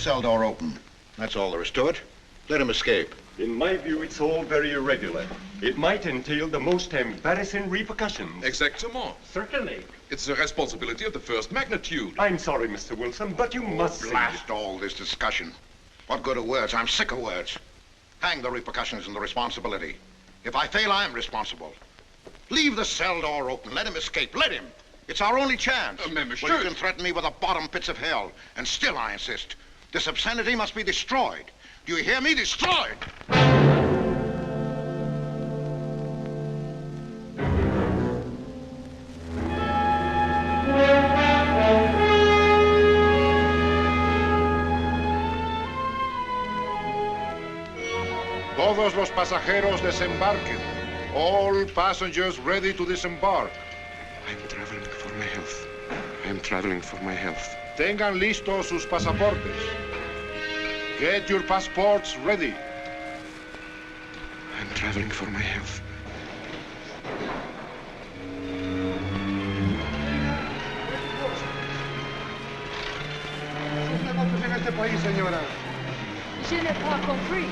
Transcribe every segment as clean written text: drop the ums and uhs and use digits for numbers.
cell door open. That's all there is to it. Let him escape. In my view, it's all very irregular. It might entail the most embarrassing repercussions. Exactement. Certainly. It's a responsibility of the first magnitude. I'm sorry, Mr. Wilson, but you must see. Blast all this discussion. What good are words? I'm sick of words. Hang the repercussions and the responsibility. If I fail, I'm responsible. Leave the cell door open. Let him escape. Let him. It's our only chance. Monsieur. Well, you can threaten me with the bottom pits of hell, and still I insist. This obscenity must be destroyed. Do you hear me? Destroyed! Todos los pasajeros desembarquen. All passengers ready to disembark. I'm traveling for my health. I'm traveling for my health. Tengan listos sus pasaportes. Get your passports ready. I'm traveling for my health. Je n'ai pas compris.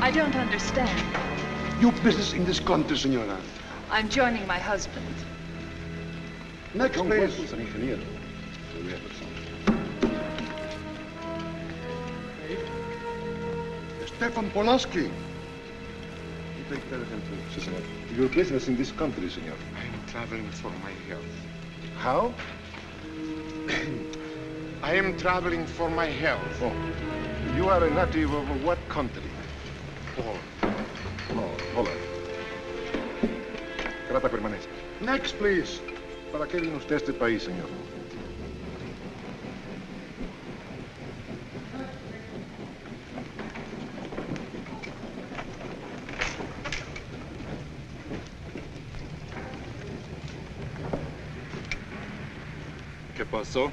I don't understand. Your business in this country, senora. I'm joining my husband. Next, please. Stefan Polaski. Your business in this country, senor. I'm traveling for my health. How? I am traveling for my health. Oh. You are a native of what country? Poland. No, Holland. Grata permanencia. Next, please. ¿Para qué vino usted a este país, señor? ¿Qué pasó?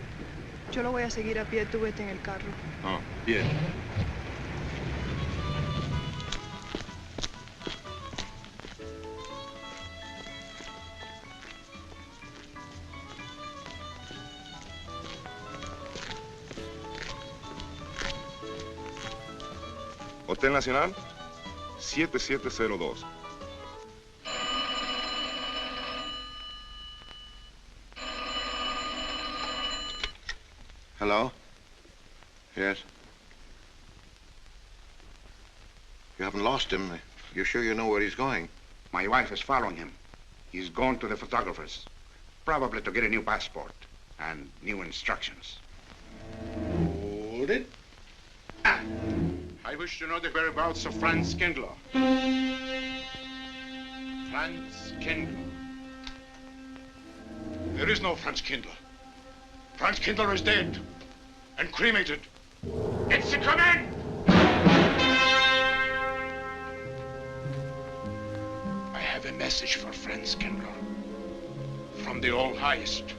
Yo lo voy a seguir a pie, tú vete en el carro. Ah, bien. Hotel Nacional, 7702. Hello? Yes? You haven't lost him. You're sure you know where he's going? My wife is following him. He's gone to the photographer's, probably to get a new passport and new instructions. Hold it. I wish to know the whereabouts of Franz Kindler. Franz Kindler. There is no Franz Kindler. Franz Kindler is dead and cremated. It's the command! I have a message for Franz Kindler from the All-Highest.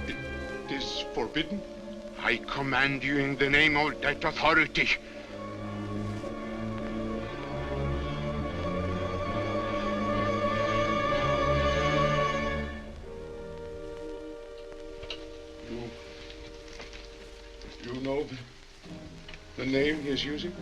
It is forbidden? I command you in the name of that authority. You know the name he is using?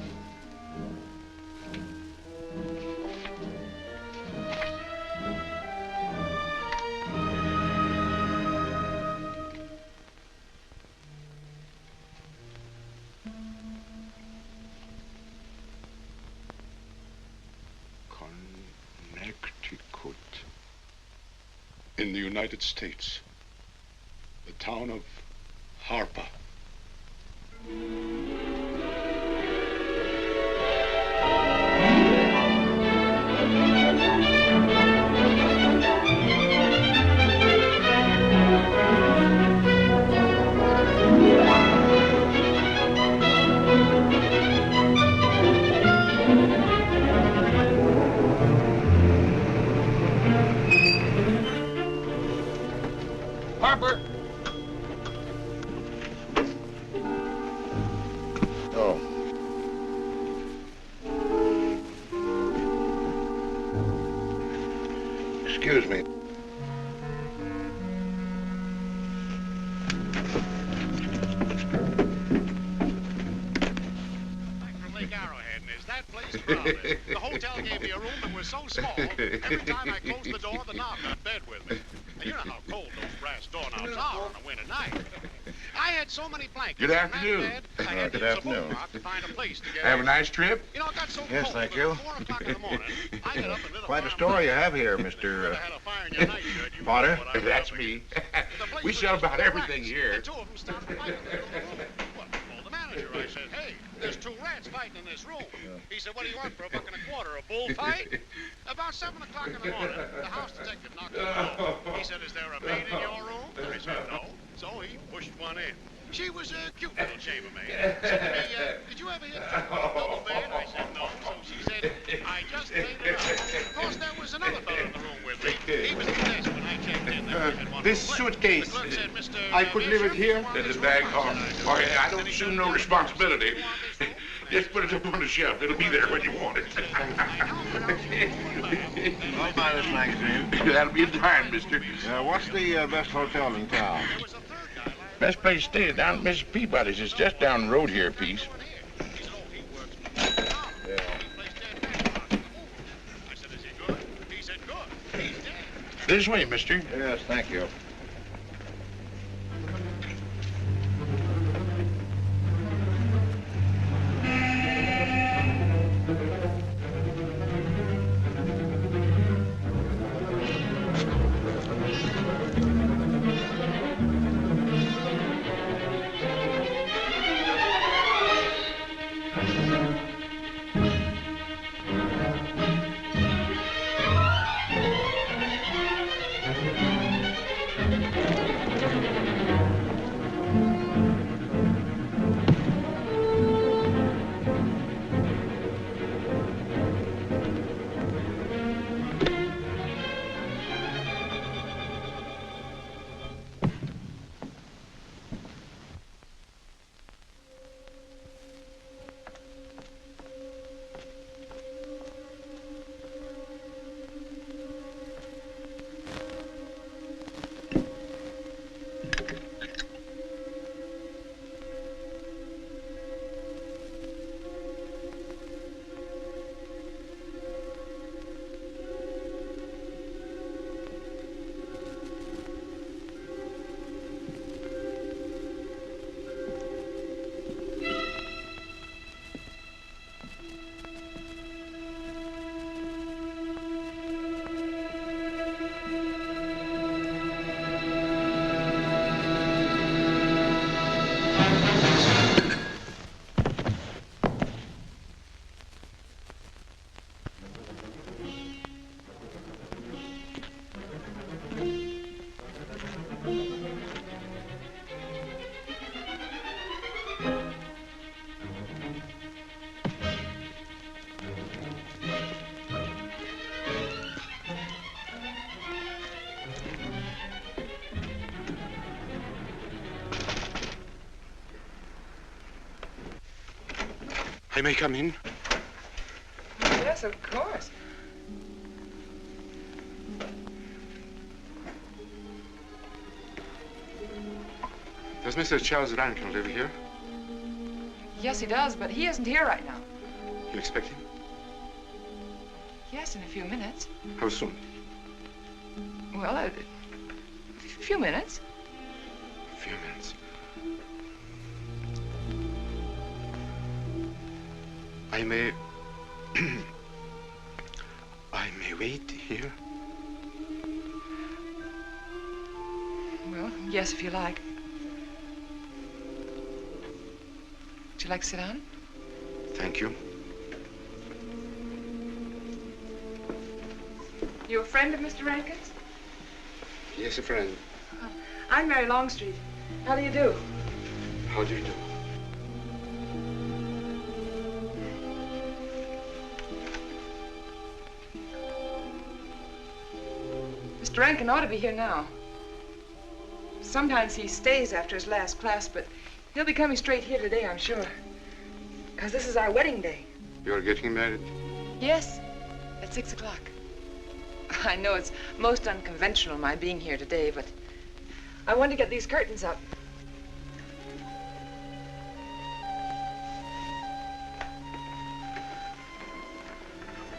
Connecticut. In the United States. The town of Harper. Harper! Oh. Excuse me. that place crowded. The hotel gave me a room that was so small, every time I closed the door, the knob got in bed with me. And you know how cold those brass doorknobs are on a winter night. I had so many blankets. Good afternoon. In that bed, I had Good to use a afternoon. boombox to find a place to get Have a in. nice trip? You know, it got so Yes, cold thank that you. at 4 o'clock in the morning, I got up and lit a Quite a fire. story you have here, If you Mr. had a fire in your nightshirt, you Potter. know what I was That's up me. against. The place We was sell just about full of everything rats, here. And two of them started fighting in the middle of the room. Well, I told the manager, I said, hey, there's 2 rats fighting in this room. He said, what do you want for $1.25? A bullfight? About 7 o'clock in the morning, the house detective knocked on the door. He said, is there a maid in your room? I said, no. So he pushed one in. She was a cute little chambermaid. Said to me, did you ever hit a double bed? I said, no. So she said, I just cleaned it out. Of course, there was another fellow in the room with me. He was at the desk when I checked in. There we had one This room left. suitcase, The clerk said, Mr. I could leave it Bishop, here? you want Let this the bag room? off. I said, Oh, yeah, I don't Then he assume said, no "You responsibility. want this room?" Just put it up on the shelf. It'll be there when you want it. I'll buy this magazine. That'll be in time, mister. What's the best hotel in town? There was a third guy last Best place to stay is down at Mrs. Peabody's. It's just down the road here a piece. one here. He said, oh, he works for the town. Yeah. He plays dead man. I said, is he good? He said, good. He's dead. This way, mister. Yes, thank you. I may come in? Yes, of course. Does Mr. Charles Rankin live here? Yes, he does, but he isn't here right now. You expect him? Yes, in a few minutes. How soon? Well, a few minutes. A few minutes. I may... I may wait here? Well, yes, if you like. Would you like to sit down? Thank you. You a friend of Mr. Rankin's? Yes, a friend. I'm Mary Longstreet. How do you do? How do you do? Mr. Rankin ought to be here now. Sometimes he stays after his last class, but he'll be coming straight here today, I'm sure. Because this is our wedding day. You're getting married? Yes, at 6 o'clock. I know it's most unconventional, my being here today, but I want to get these curtains up.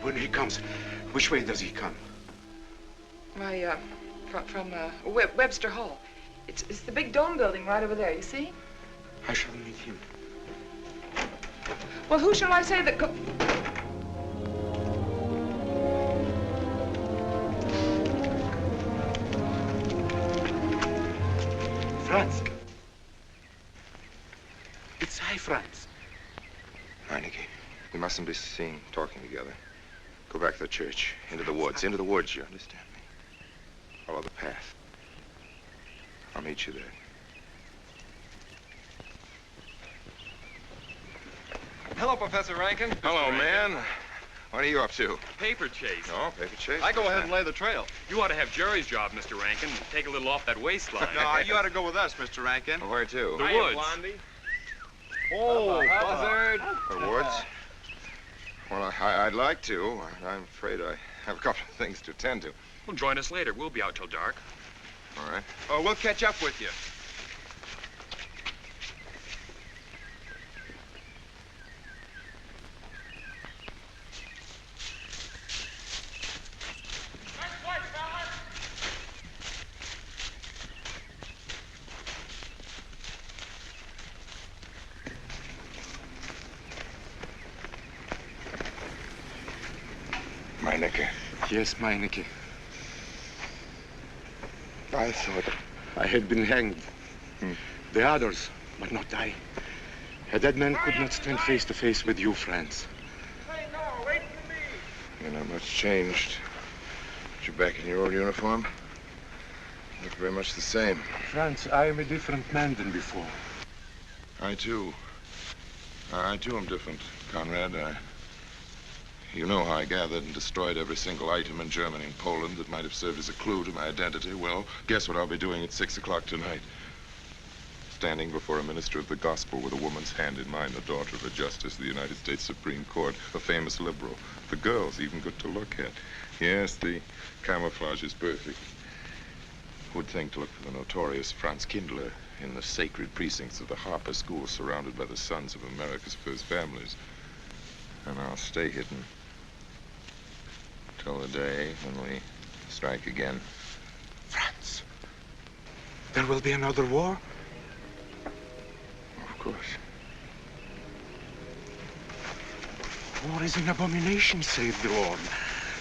When he comes, which way does he come? Why, from Webster Hall. It's the big dome building right over there, you see? I shall meet him. Well, who shall I say that Franz. It's I, Franz. Meineke, we mustn't be seen talking together. Go back to the church, into the woods, you understand me? Follow the path. I'll meet you there. Hello, Professor Rankin. Hello, man. What are you up to? Paper chase. Oh, paper chase? I go ahead and lay the trail. You ought to have Jerry's job, Mr. Rankin. Take a little off that waistline. No, you ought to go with us, Mr. Rankin. Where to? The woods. Oh, buzzard. The woods? Well, I'd like to. I'm afraid I have a couple of things to attend to. Well, join us later. We'll be out till dark. All right. Oh, we'll catch up with you. Meineke. Yes, Meineke. I thought I had been hanged. The others, but not I. A dead man could not stand face to face with you, Franz. You're not much changed. But you're back in your old uniform. Look very much the same. Franz, I am a different man than before. I too am different, Conrad. You know how I gathered and destroyed every single item in Germany and Poland that might have served as a clue to my identity. Well, guess what I'll be doing at 6 o'clock tonight? Standing before a minister of the gospel with a woman's hand in mine, the daughter of a justice of the United States Supreme Court, a famous liberal. The girl's even good to look at. Yes, the camouflage is perfect. Who'd think to look for the notorious Franz Kindler in the sacred precincts of the Harper School, surrounded by the sons of America's first families? And I'll stay hidden till the day when we strike again. Franz, there will be another war? Of course. War is an abomination, save the Lord.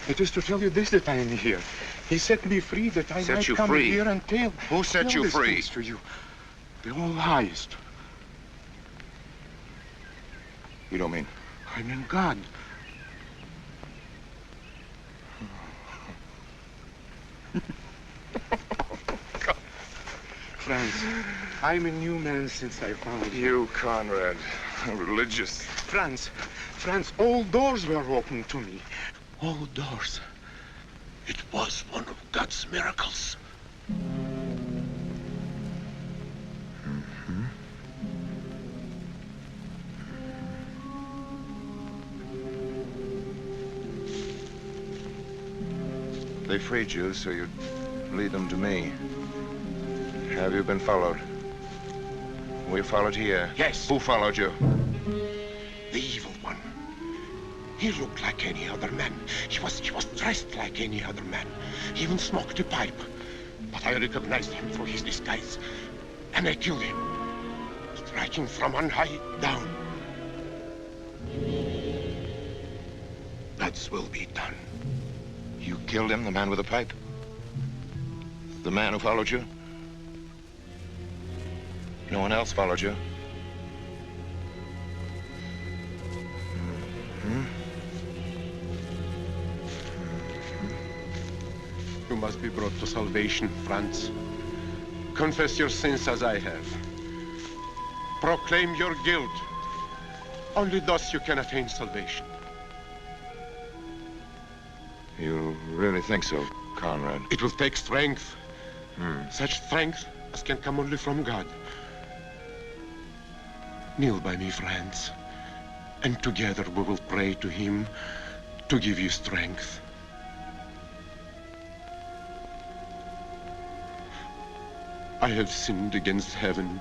It is to tell you this that I am here. He set me free that I might come here and tell. Who set you free? To you. The all highest. You don't mean? I mean God. Franz, I'm a new man since I found you. You, Conrad, religious. Franz, all doors were open to me. All doors. It was one of God's miracles. They freed you so you'd lead them to me. Have you been followed? Were you followed here? Yes. Who followed you? The evil one. He looked like any other man. He was dressed like any other man. He even smoked a pipe. But I recognized him through his disguise. And I killed him. Striking from on high down. God's will be done. You killed him, the man with the pipe? The man who followed you? No one else followed you? You must be brought to salvation, Franz. Confess your sins as I have. Proclaim your guilt. Only thus you can attain salvation. You really think so, Conrad? It will take strength. Such strength as can come only from God. Kneel by me, Franz, and together we will pray to him to give you strength. I have sinned against heaven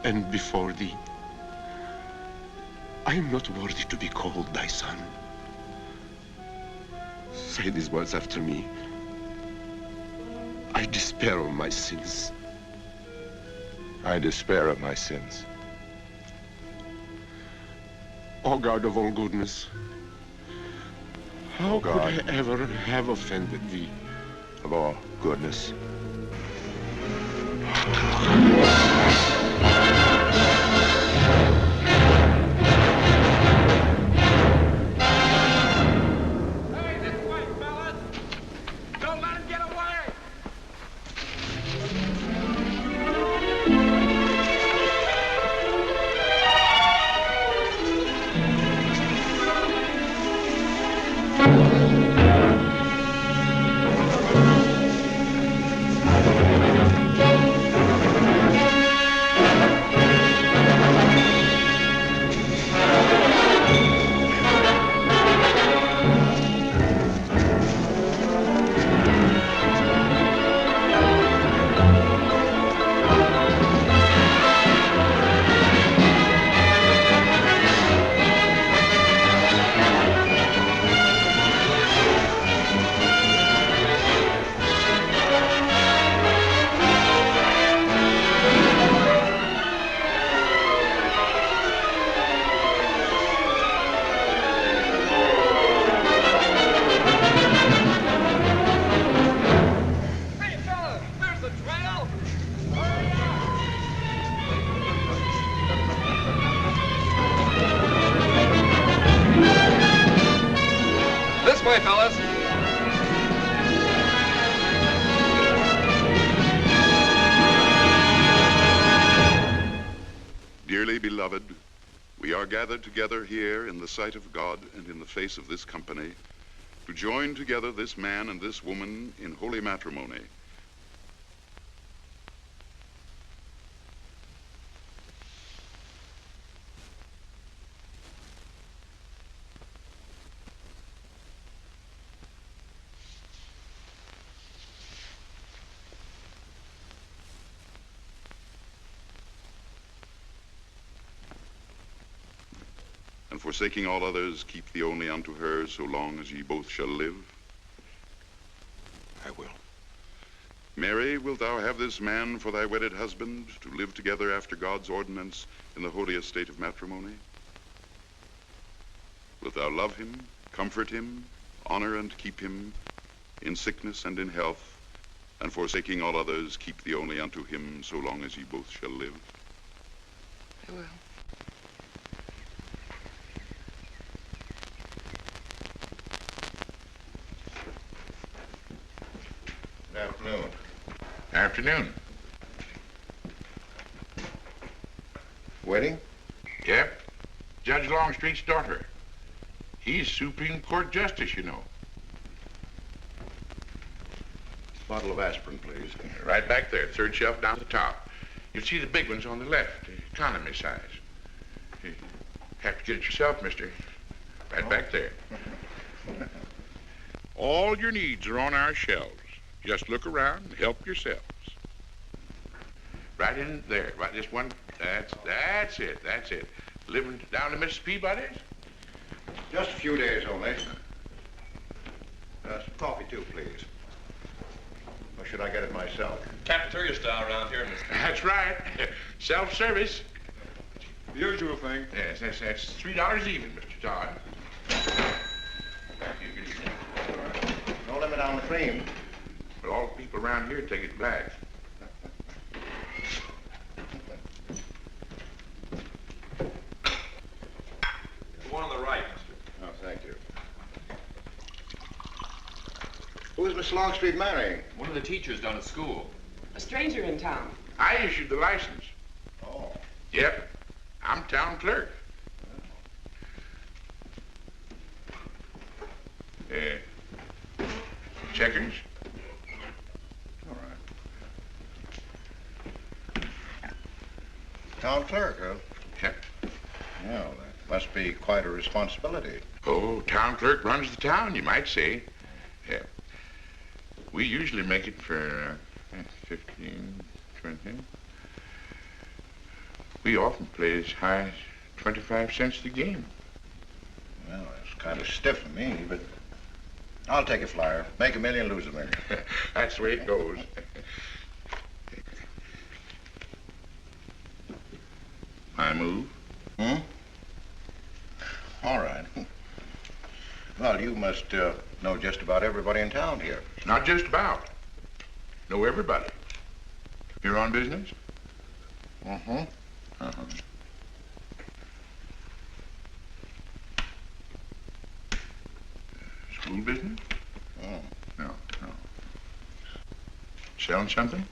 and before thee. I am not worthy to be called thy son. say these words after me. I despair of my sins. I despair of my sins. O God of all goodness, how could I God. ever have offended thee? Of all goodness. Hey, this way, fellas! Don't let him get away! Hey, fellas! There's the trail! Hurry up! This way, fellas. Dearly beloved, we are gathered together here in the sight of God and in the face of this company to join together this man and this woman in holy matrimony. And forsaking all others, keep thee only unto her so long as ye both shall live. I will. Mary, wilt thou have this man for thy wedded husband, to live together after God's ordinance in the holy estate of matrimony? Wilt thou love him, comfort him, honor and keep him in sickness and in health, and forsaking all others, keep thee only unto him so long as ye both shall live? I will. Good afternoon. Afternoon. Wedding? Yep. Judge Longstreet's daughter. He's Supreme Court Justice, you know. Bottle of aspirin, please. Right back there, third shelf down the top. You'll see the big ones on the left, the economy size. You have to get it yourself, mister. Right back there. All your needs are on our shelves. Just look around and help yourselves. Right in there, right this one. That's it. Living down to Mrs. Peabody's? Just a few days only. Some coffee, too, please. Or should I get it myself? Cafeteria style around here, mister. That's right. Self-service. The usual thing. Yes, that's $3 even, Mr. Todd. No limit on the cream. But all the people around here take it black. The one on the right, mister. Oh, thank you. Who is Miss Longstreet marrying? One of the teachers down at school. A stranger in town. I issued the license. Oh. Yep. I'm town clerk. Checkers? All right. Town clerk, huh? Yep. Yeah, well, that must be quite a responsibility. Oh, town clerk runs the town, you might say. Yeah. We usually make it for 15, 20. We often play as high as 25 cents the game. Well, it's kind of stiff for me, but I'll take a flyer. Make $1 million, lose $1 million. That's the way it goes. I move. Hmm? All right. Well, you must know just about everybody in town here. Not just about. Know everybody. You're on business? Mm-hmm. Uh-huh. School business? Oh. No. Selling something?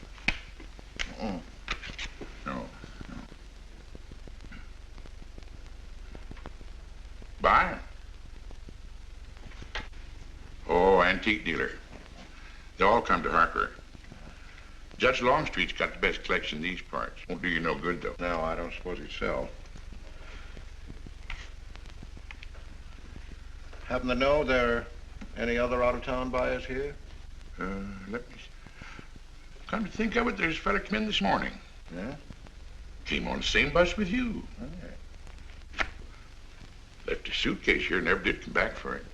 Mm. No. Buying? Oh, antique dealer. They all come to Harker. Judge Longstreet's got the best collection in these parts. Won't do you no good, though. No, I don't suppose he'd sell. Happen to know there are any other out-of-town buyers here? Let me see. Come to think of it, there's a fella come in this morning. Yeah? Came on the same bus with you. Okay. Left his suitcase here, never did come back for it.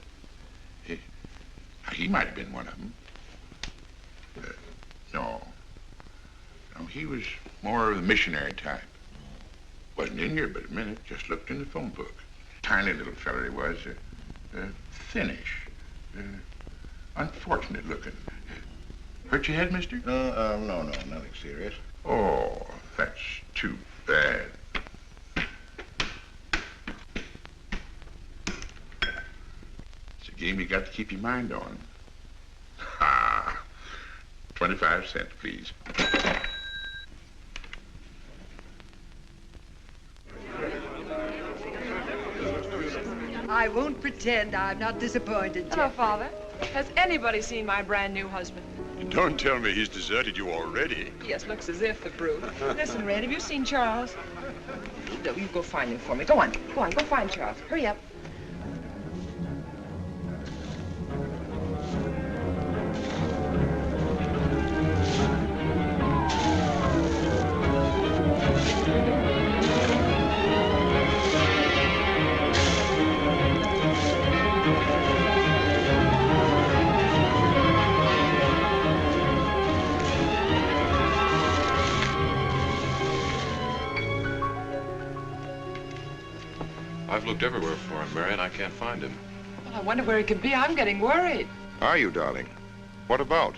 He might have been one of them. No, he was more of the missionary type. Wasn't in here but a minute, just looked in the phone book. Tiny little fella he was, thinnish, unfortunate looking. Hurt your head, mister? No, nothing serious. Oh, that's too bad. It's a game you got to keep your mind on. Ha! 25 cents, please. I won't pretend I'm not disappointed, Hello, Jeff. Father. Has anybody seen my brand new husband? Don't tell me he's deserted you already. Yes, looks as if, the brute. Listen, Red, have you seen Charles? No, you go find him for me. Go on, go find Charles. Hurry up. I've looked everywhere for him, Mary, and I can't find him. Well, I wonder where he could be. I'm getting worried. Are you, darling? What about?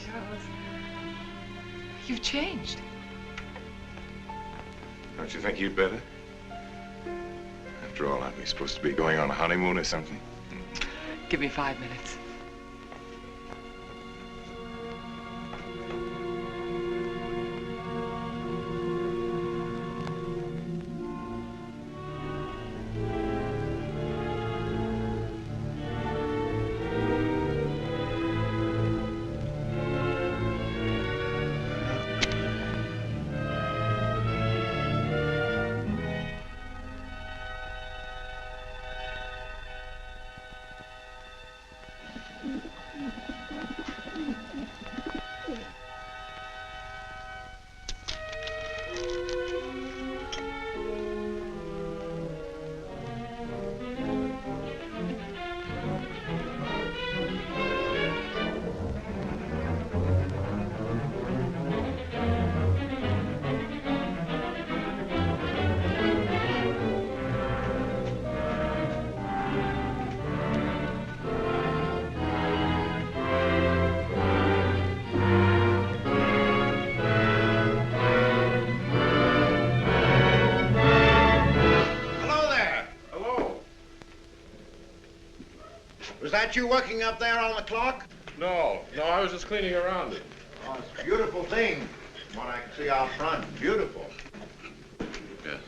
Charles, you've changed. Don't you think you'd better? After all, aren't we supposed to be going on a honeymoon or something? Give me 5 minutes. Was that you working up there on the clock? No, I was just cleaning around it. Oh, it's a beautiful thing. What I can see out front, beautiful. Yes.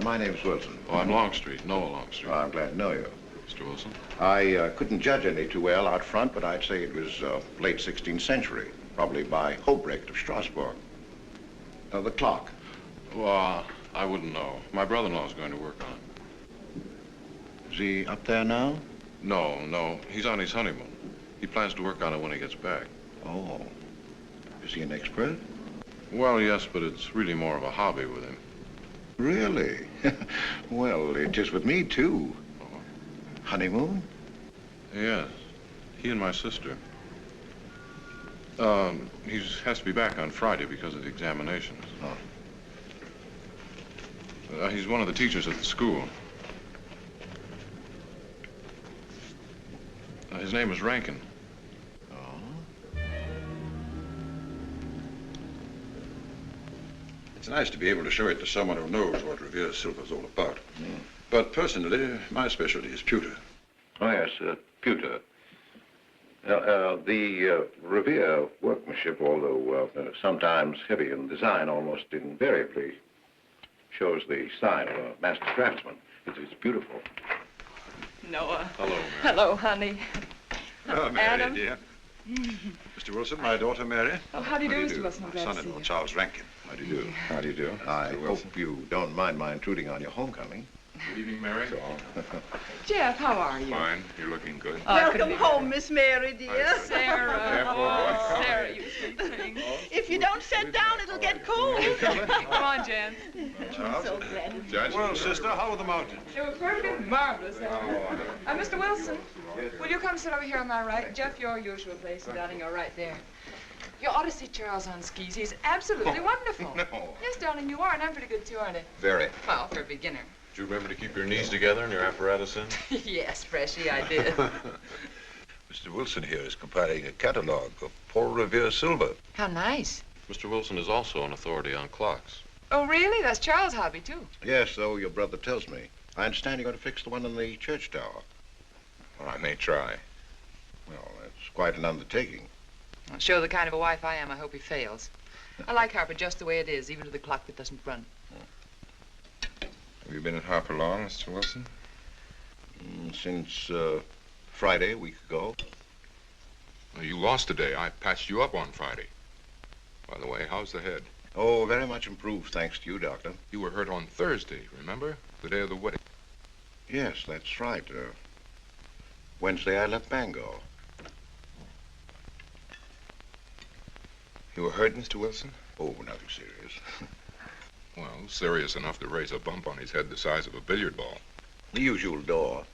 My name's Wilson. Oh, I'm Longstreet, Noah Longstreet. I'm glad to know you. Mr. Wilson? I couldn't judge any too well out front, but I'd say it was late 16th century, probably by Hobrecht of Strasbourg. The clock. Well, I wouldn't know. My brother-in-law's going to work on it. Is he up there now? No. He's on his honeymoon. He plans to work on it when he gets back. Oh. Is he an expert? Well, yes, but it's really more of a hobby with him. Really? Well, just with me, too. Oh. Honeymoon? Yes. He and my sister. He has to be back on Friday because of the examinations. Oh. He's one of the teachers at the school. His name is Rankin. It's nice to be able to show it to someone who knows what Revere Silver's all about. But personally, my specialty is pewter. Oh, yes, pewter. The Revere workmanship, although sometimes heavy in design, almost invariably shows the sign of a master craftsman. It's beautiful. Noah. Hello, Mary. Hello, honey. Oh, Mary, Adam. dear. Mr. Wilson, my daughter, Mary. Oh, how do you do, Mr. Wilson? I'm glad to see Son-in-law, you. Charles Rankin. How do you do? How do you do? I Mr. Wilson. hope you don't mind my intruding on your homecoming. Good evening, Mary. Jeff, how are you? Fine. You're looking good. Welcome home, Miss Mary, dear. Sarah. Oh, Sarah, you sweet thing. If you don't sit down, it'll get cold. Come on, Jan. Charles. So glad. Judge. Well, sister, how are the mountains? They were perfect, marvelous. Mr. Wilson, will you come sit over here on my right? Jeff, your usual place, and darling, you're right there. You ought to see Charles on skis. He's absolutely wonderful. No. Yes, darling, you are, and I'm pretty good too, aren't I? Very. Well, for a beginner. Do you remember to keep your knees together and your apparatus in? Yes, Freshie, I did. Mr. Wilson here is compiling a catalog of Paul Revere silver. How nice. Mr. Wilson is also an authority on clocks. Oh, really? That's Charles' hobby, too. Yes, so your brother tells me. I understand you're going to fix the one in the church tower. Well, I may try. Well, that's quite an undertaking. I'll show the kind of a wife I am. I hope he fails. I like Harper just the way it is, even to the clock that doesn't run. Have you been at Harper long, Mr. Wilson? Since Friday, a week ago. Well, you lost today. I patched you up on Friday. By the way, how's the head? Oh, very much improved, thanks to you, Doctor. You were hurt on Thursday, remember? The day of the wedding. Yes, that's right. Wednesday, I left Bangor. You were hurt, Mr. Wilson? Oh, nothing serious. Well, serious enough to raise a bump on his head the size of a billiard ball. The usual door.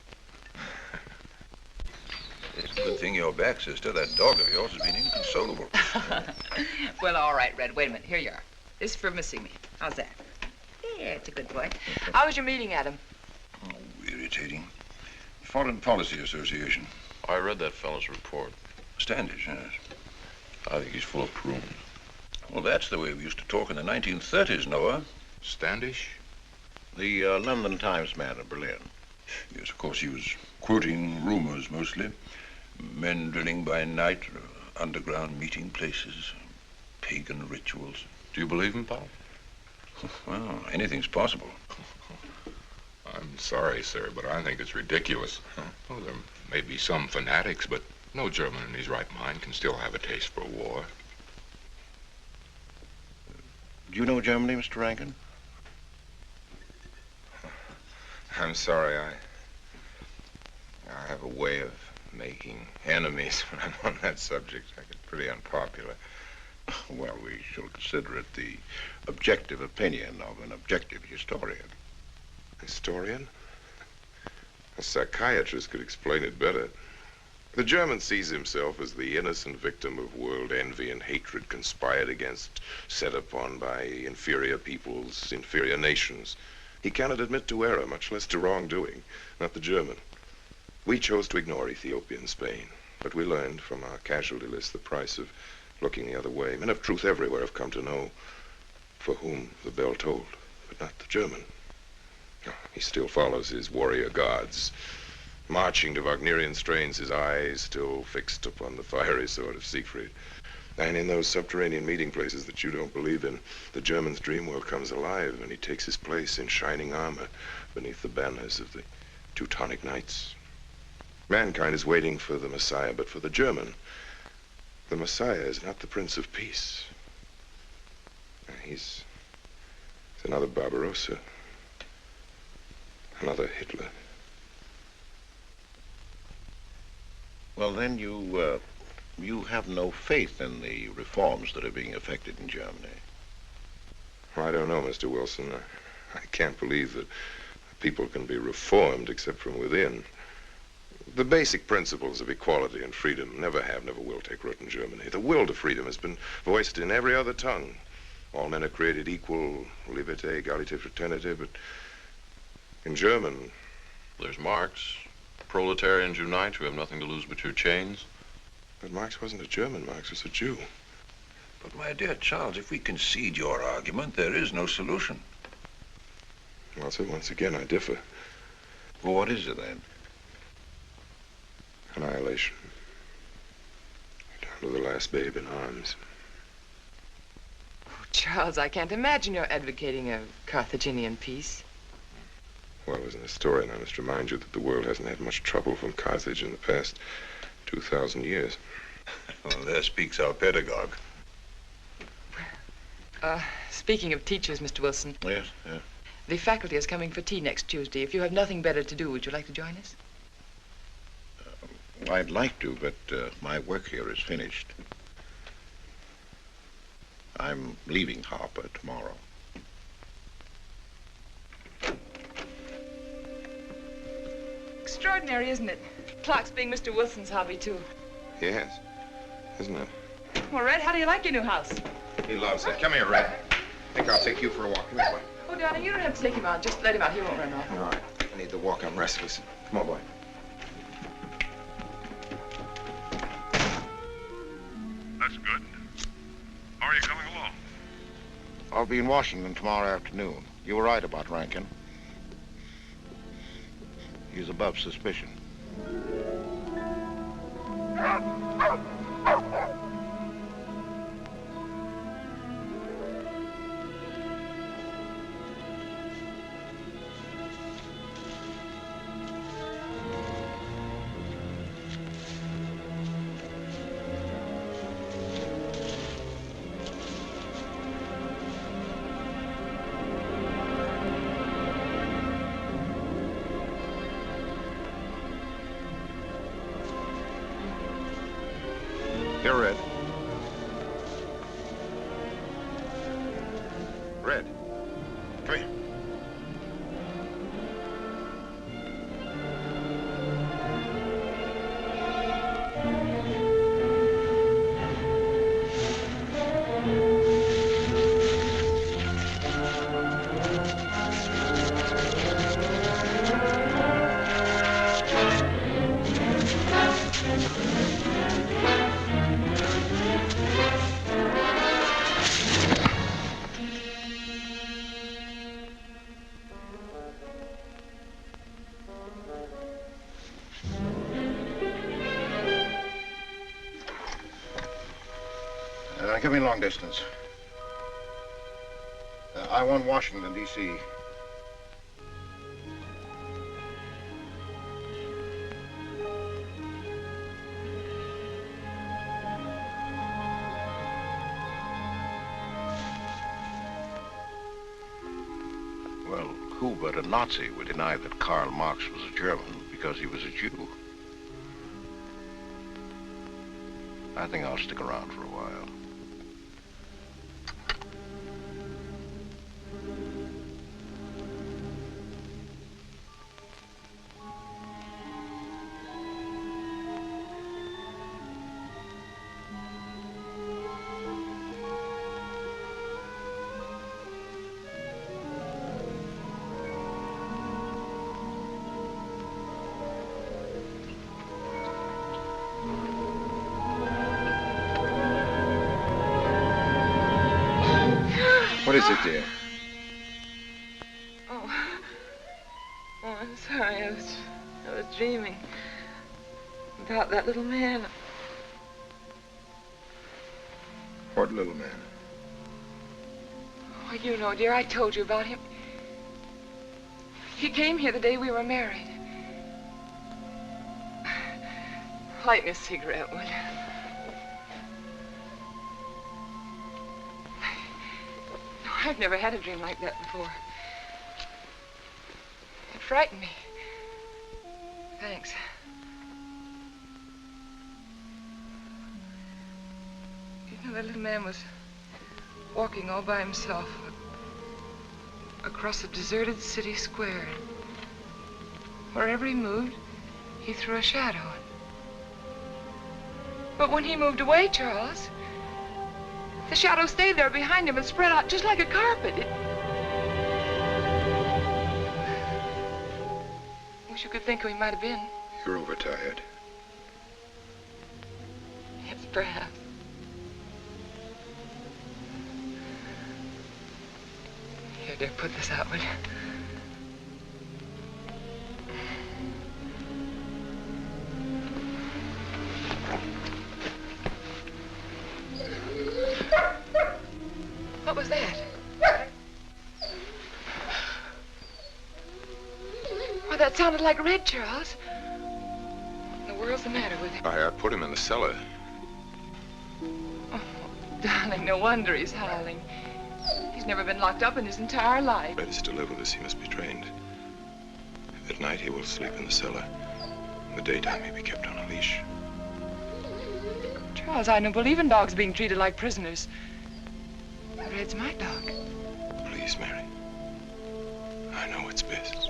It's a good thing you're back, sister. That dog of yours has been inconsolable. Well, all right, Red. Wait a minute. Here you are. This is for missing me. How's that? Yeah, it's a good boy. How was your meeting, Adam? Oh, irritating. Foreign Policy Association. I read that fellow's report. Standish, yes. I think he's full of prunes. Well, that's the way we used to talk in the 1930s, Noah. Standish? The London Times man in Berlin. Yes, of course, he was quoting rumors mostly. Men drilling by night, underground meeting places, pagan rituals. Do you believe him, Paul? Well, anything's possible. I'm sorry, sir, but I think it's ridiculous. Well, there may be some fanatics, but no German in his right mind can still have a taste for war. Do you know Germany, Mr. Rankin? I'm sorry, I have a way of making enemies when I'm on that subject. I get pretty unpopular. Well, we shall consider it the objective opinion of an objective historian. Historian? A psychiatrist could explain it better. The German sees himself as the innocent victim of world envy and hatred conspired against, set upon by inferior peoples, inferior nations. He cannot admit to error, much less to wrongdoing, not the German. We chose to ignore Ethiopia and Spain, but we learned from our casualty list the price of looking the other way. Men of truth everywhere have come to know for whom the bell tolled, but not the German. He still follows his warrior gods, marching to Wagnerian strains, his eyes still fixed upon the fiery sword of Siegfried. And in those subterranean meeting places that you don't believe in, the German's dream world comes alive, and he takes his place in shining armor beneath the banners of the Teutonic Knights. Mankind is waiting for the Messiah, but for the German, the Messiah is not the Prince of Peace. He's another Barbarossa, another Hitler. Well, then you have no faith in the reforms that are being effected in Germany. Well, I don't know, Mr. Wilson. I can't believe that people can be reformed except from within. The basic principles of equality and freedom never have, never will take root in Germany. The will to freedom has been voiced in every other tongue. All men are created equal, liberté, égalité, fraternité, but in German... There's Marx. Proletarians unite, you have nothing to lose but your chains. But Marx wasn't a German, Marx was a Jew. But my dear Charles, if we concede your argument, there is no solution. Well, sir, once again, I differ. Well, what is it then? Annihilation. Down to the last babe in arms. Oh, Charles, I can't imagine you're advocating a Carthaginian peace. Well, as an historian, I must remind you that the world hasn't had much trouble from Carthage in the past 2,000 years. Well, there speaks our pedagogue. Speaking of teachers, Mr. Wilson. Yes, yeah. The faculty is coming for tea next Tuesday. If you have nothing better to do, would you like to join us? I'd like to, but my work here is finished. I'm leaving Harper tomorrow. Extraordinary, isn't it? Clocks being Mr. Wilson's hobby, too. Yes, isn't it? Well, Red, how do you like your new house? He loves it. Come here, Red. I think I'll take you for a walk. Come here, boy. Oh, darling, you don't have to take him out. Just let him out. He won't run off. All right. I need the walk. I'm restless. Come on, boy. That's good. How are you coming along? I'll be in Washington tomorrow afternoon. You were right about Rankin. He's above suspicion. Here, Red. Red, come here. Give me long distance. I want Washington, D.C. Well, who but a Nazi would deny that Karl Marx was a German because he was a Jew? I think I'll stick around for a while. What is it, dear? Oh, I'm sorry. I was dreaming about that little man. What little man? Oh, you know, dear, I told you about him. He came here the day we were married. Light me a cigarette, will you? I've never had a dream like that before. It frightened me. Thanks. You know, that little man was walking all by himself across a deserted city square. Wherever he moved, He threw a shadow. But when he moved away, Charles, the shadow stayed there behind him and spread out just like a carpet. Wish you could think who he might have been. You're overtired. Yes, perhaps. Here, dear, put this out, will you? What was that? Why, that sounded like Red, Charles. What in the world's the matter with him? I put him in the cellar. Oh, darling, no wonder he's howling. He's never been locked up in his entire life. Red is still with us. He must be trained. At night, he will sleep in the cellar. In the daytime, he'll be kept on a leash. Charles, I don't believe in dogs being treated like prisoners. Red's my dog. Please, Mary. I know what's best.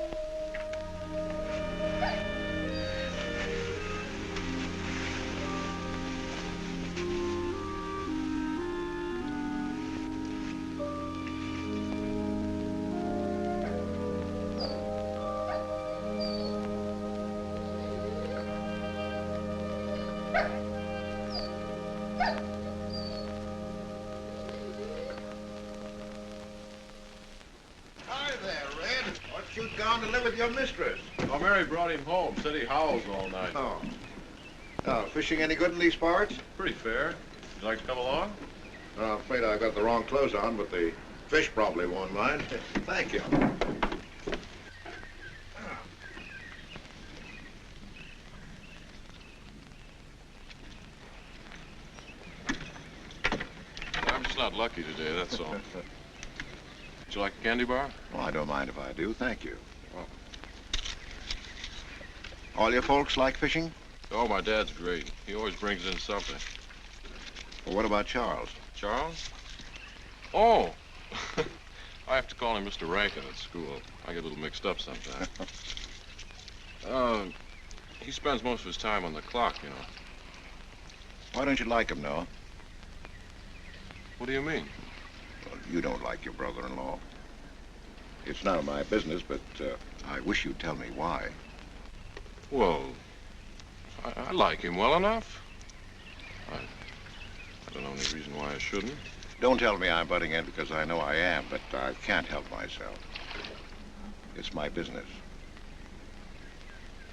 You'd gone to live with your mistress. Oh, Mary brought him home. Said he howls all night. Oh. Oh, fishing any good in these parts? Pretty fair. You'd like to come along? I'm afraid I've got the wrong clothes on, but the fish probably won't mind. Thank you. I'm just not lucky today, that's all. Would you like a candy bar? Oh, I don't mind if I do, thank you. Oh. All your folks like fishing? Oh, my dad's great. He always brings in something. Well, what about Charles? Charles? Oh! I have to call him Mr. Rankin at school. I get a little mixed up sometimes. He spends most of his time on the clock, you know. Why don't you like him, Noah? What do you mean? Well, you don't like your brother-in-law. It's none of my business, but I wish you'd tell me why. Well, I like him well enough. I don't know any reason why I shouldn't. Don't tell me I'm butting in because I know I am, but I can't help myself. It's my business.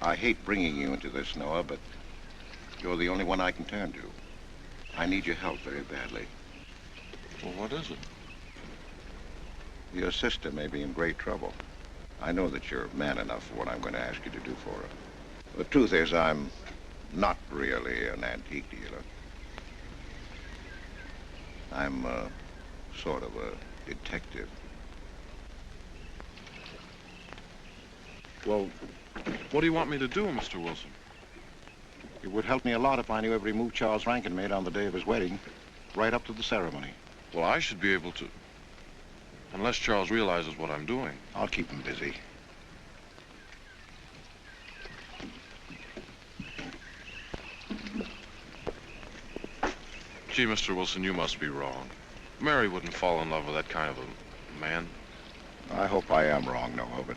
I hate bringing you into this, Noah, but you're the only one I can turn to. I need your help very badly. Well, what is it? Your sister may be in great trouble. I know that you're man enough for what I'm going to ask you to do for her. The truth is, I'm not really an antique dealer. I'm sort of a detective. Well, what do you want me to do, Mr. Wilson? It would help me a lot if I knew every move Charles Rankin made on the day of his wedding, right up to the ceremony. Well, I should be able to, unless Charles realizes what I'm doing. I'll keep him busy. Gee, Mr. Wilson, you must be wrong. Mary wouldn't fall in love with that kind of a man. I hope I am wrong, Noah, but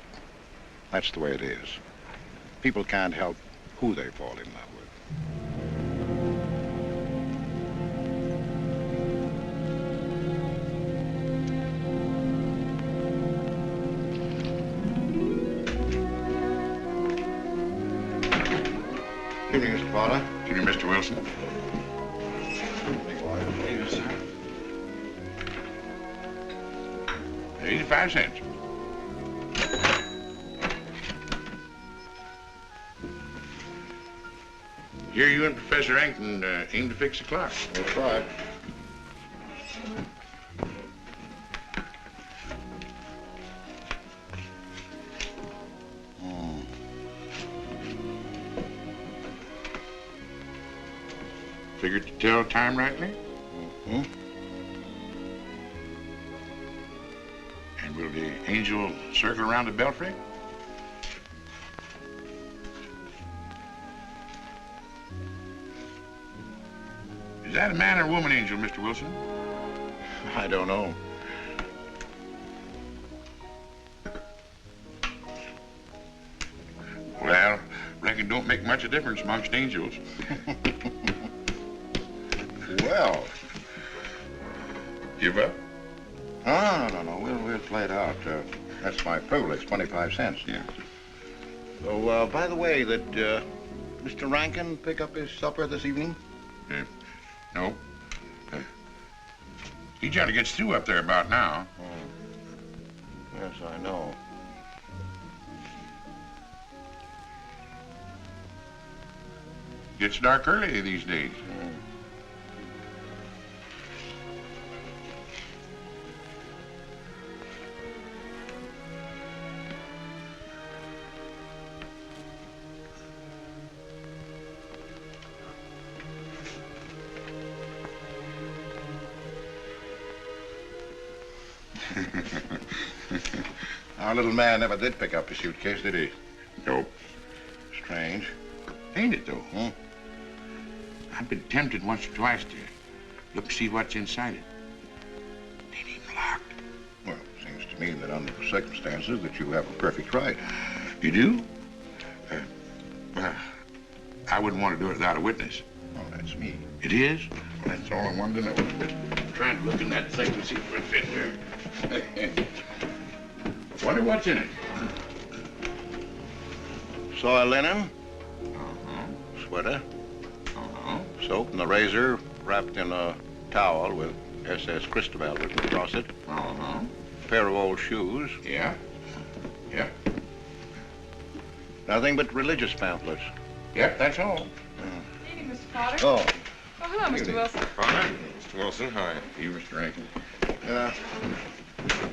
that's the way it is. People can't help who they fall in love with. Good evening, Mr. Fowler. Good evening, Mr. Wilson. Here you, sir. 85 cents. Here you and Professor Rankin aim to fix the clock. We'll try. Figured to tell time rightly? Mm-hmm. And will the angel circle around the belfry? Is that a man or a woman, Angel, Mr. Wilson? I don't know. Well, reckon don't make much of difference amongst angels. Well. Give up? No. We'll play it out. That's my privilege, 25 cents. Yeah. So, by the way, did Mr. Rankin pick up his supper this evening? No. He generally gets through up there about now. Yes, I know. Gets dark early these days. Our little man never did pick up his suitcase, did he? Nope. Strange. Ain't it, though? I've been tempted once or twice to look and see what's inside it. Ain't even locked. Well, it seems to me that under the circumstances that you have a perfect right. You do? I wouldn't want to do it without a witness. Oh, that's me. It is? That's all I wanted to know. I'm trying to look in that thing to see if it fits there. Wonder what's in it. Soil linen. Sweater. Soap and a razor wrapped in a towel with SS Christabel written across it. A pair of old shoes. Yeah. Nothing but religious pamphlets. Yep, that's all. Evening, Mr. Potter. Oh. Oh, hello, Mr. Wilson. Potter? Mr. Wilson, hi. You, Mr. Rankin.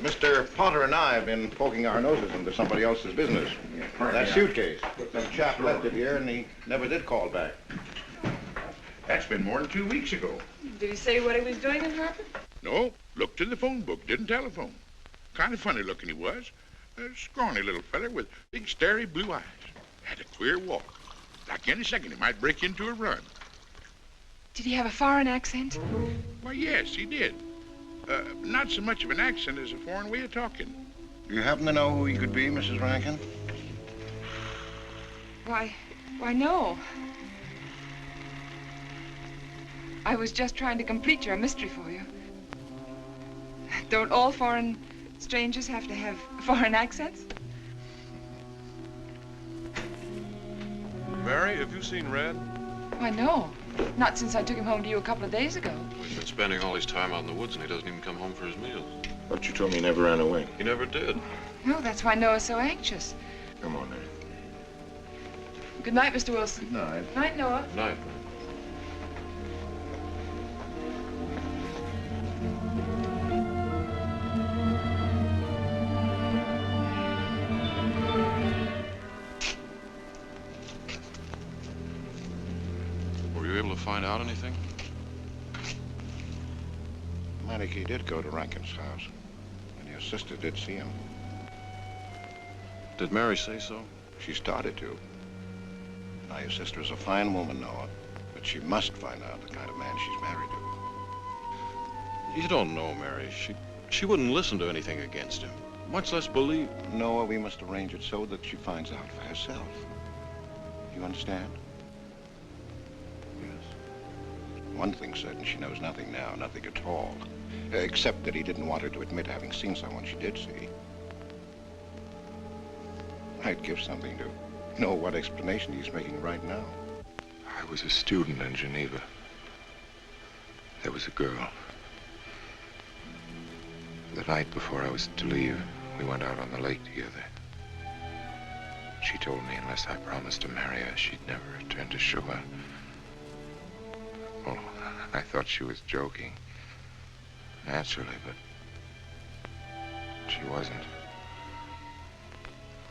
Mr. Potter and I have been poking our noses into somebody else's business. That suitcase. Some chap left it here and he never did call back. That's been more than 2 weeks ago. Did he say what he was doing in Hartford? No, looked in the phone book, didn't telephone. Kind of funny looking he was. A scrawny little feller with big, starry blue eyes. Had a queer walk. Like any second he might break into a run. Did he have a foreign accent? Why, yes, he did. Not so much of an accent as a foreign way of talking. Do you happen to know who he could be, Mrs. Rankin? Why, no. I was just trying to complete your mystery for you. Don't all foreign strangers have to have foreign accents? Mary, have you seen Red? Why, no. Not since I took him home to you a couple of days ago. He's been spending all his time out in the woods and he doesn't even come home for his meals. But you told me he never ran away. He never did. No, that's why Noah's so anxious. Come on, Mary. Good night, Mr. Wilson. Good night. Night, Noah. Good night. Were you able to find out anything? Manicky did go to Rankin's house, and your sister did see him. Did Mary say so? She started to. Now, your sister is a fine woman, Noah, but she must find out the kind of man she's married to. You don't know, Mary. She wouldn't listen to anything against him, much less believe. Noah, we must arrange it so that she finds out for herself. You understand? Yes. One thing's certain, she knows nothing now, nothing at all. Except that he didn't want her to admit having seen someone she did see. I'd give something to know what explanation he's making right now. I was a student in Geneva. There was a girl. The night before I was to leave, we went out on the lake together. She told me unless I promised to marry her, she'd never return to shore. Well, I thought she was joking. Naturally, but she wasn't.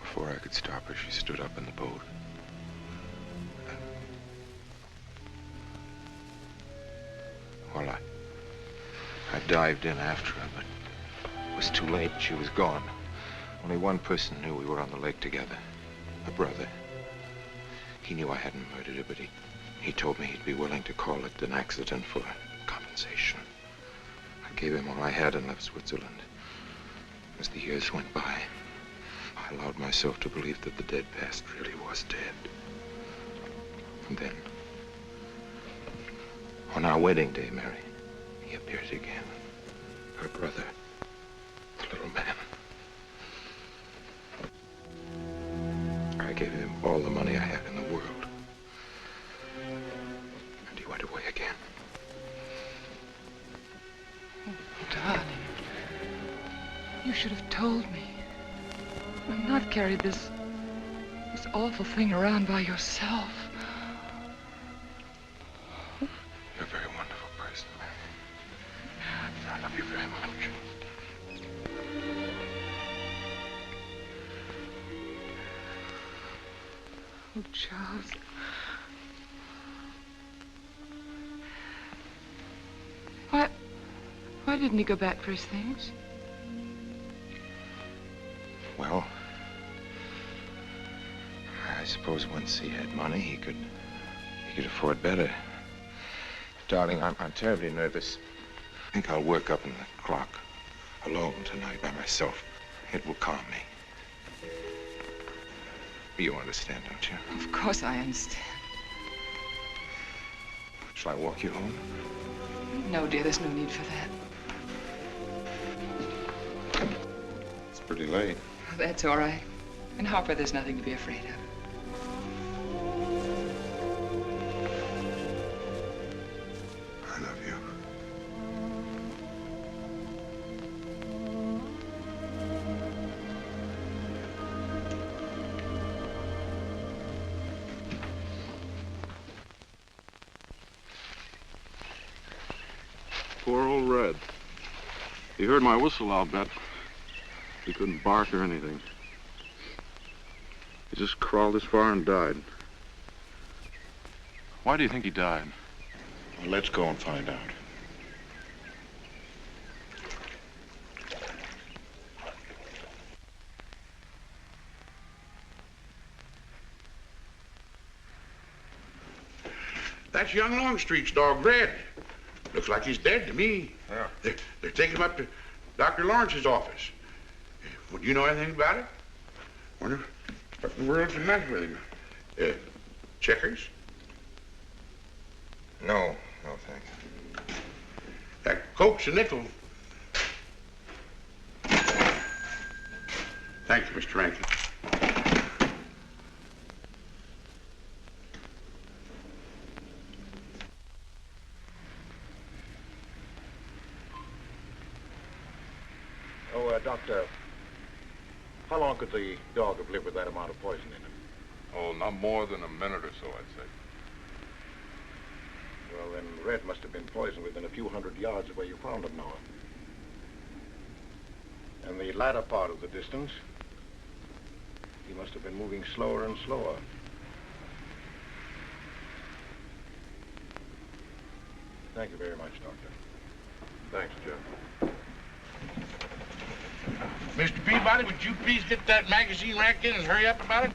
Before I could stop her, she stood up in the boat. Well, I dived in after her, but it was too late. She was gone. Only one person knew we were on the lake together. A brother. He knew I hadn't murdered her, but he He told me he'd be willing to call it an accident for compensation. I gave him all I had and left Switzerland. As the years went by, I allowed myself to believe that the dead past really was dead. And then, on our wedding day, Mary, he appeared again. Her brother, the little man. I gave him all the money I had in the world. And he went away again. Oh, darling. You should have told me. And not carried this awful thing around by yourself. You're a very wonderful person, Mary. I love you very much. Oh, Charles. Why didn't he go back for his things? Well, I suppose once he had money, he could afford better. Darling, I'm terribly nervous. I think I'll work up in the clock alone tonight by myself. It will calm me. You understand, don't you? Of course I understand. Shall I walk you home? No, dear, there's no need for that. It's pretty late. That's all right. In Harper, there's nothing to be afraid of. I love you. Poor old Red. He heard my whistle, I'll bet. He couldn't bark or anything. He just crawled this far and died. Why do you think he died? Well, let's go and find out. That's young Longstreet's dog, Red. Looks like he's dead to me. Yeah. They're taking him up to Dr. Lawrence's office. Would you know anything about it? Wonder what in the world's the matter with him? Checkers? No, thanks. That Coke's a nickel. Thank you, Mr. Rankin. Doctor, how long could the dog have lived with that amount of poison in him? Oh, not more than a minute or so, I'd say. Well, then Red must have been poisoned within a few hundred yards of where you found him, Noah. And the latter part of the distance, he must have been moving slower and slower. Thank you very much, Doctor. Thanks, Jeff. Mr. Peabody, would you please get that magazine racked in and hurry up about it?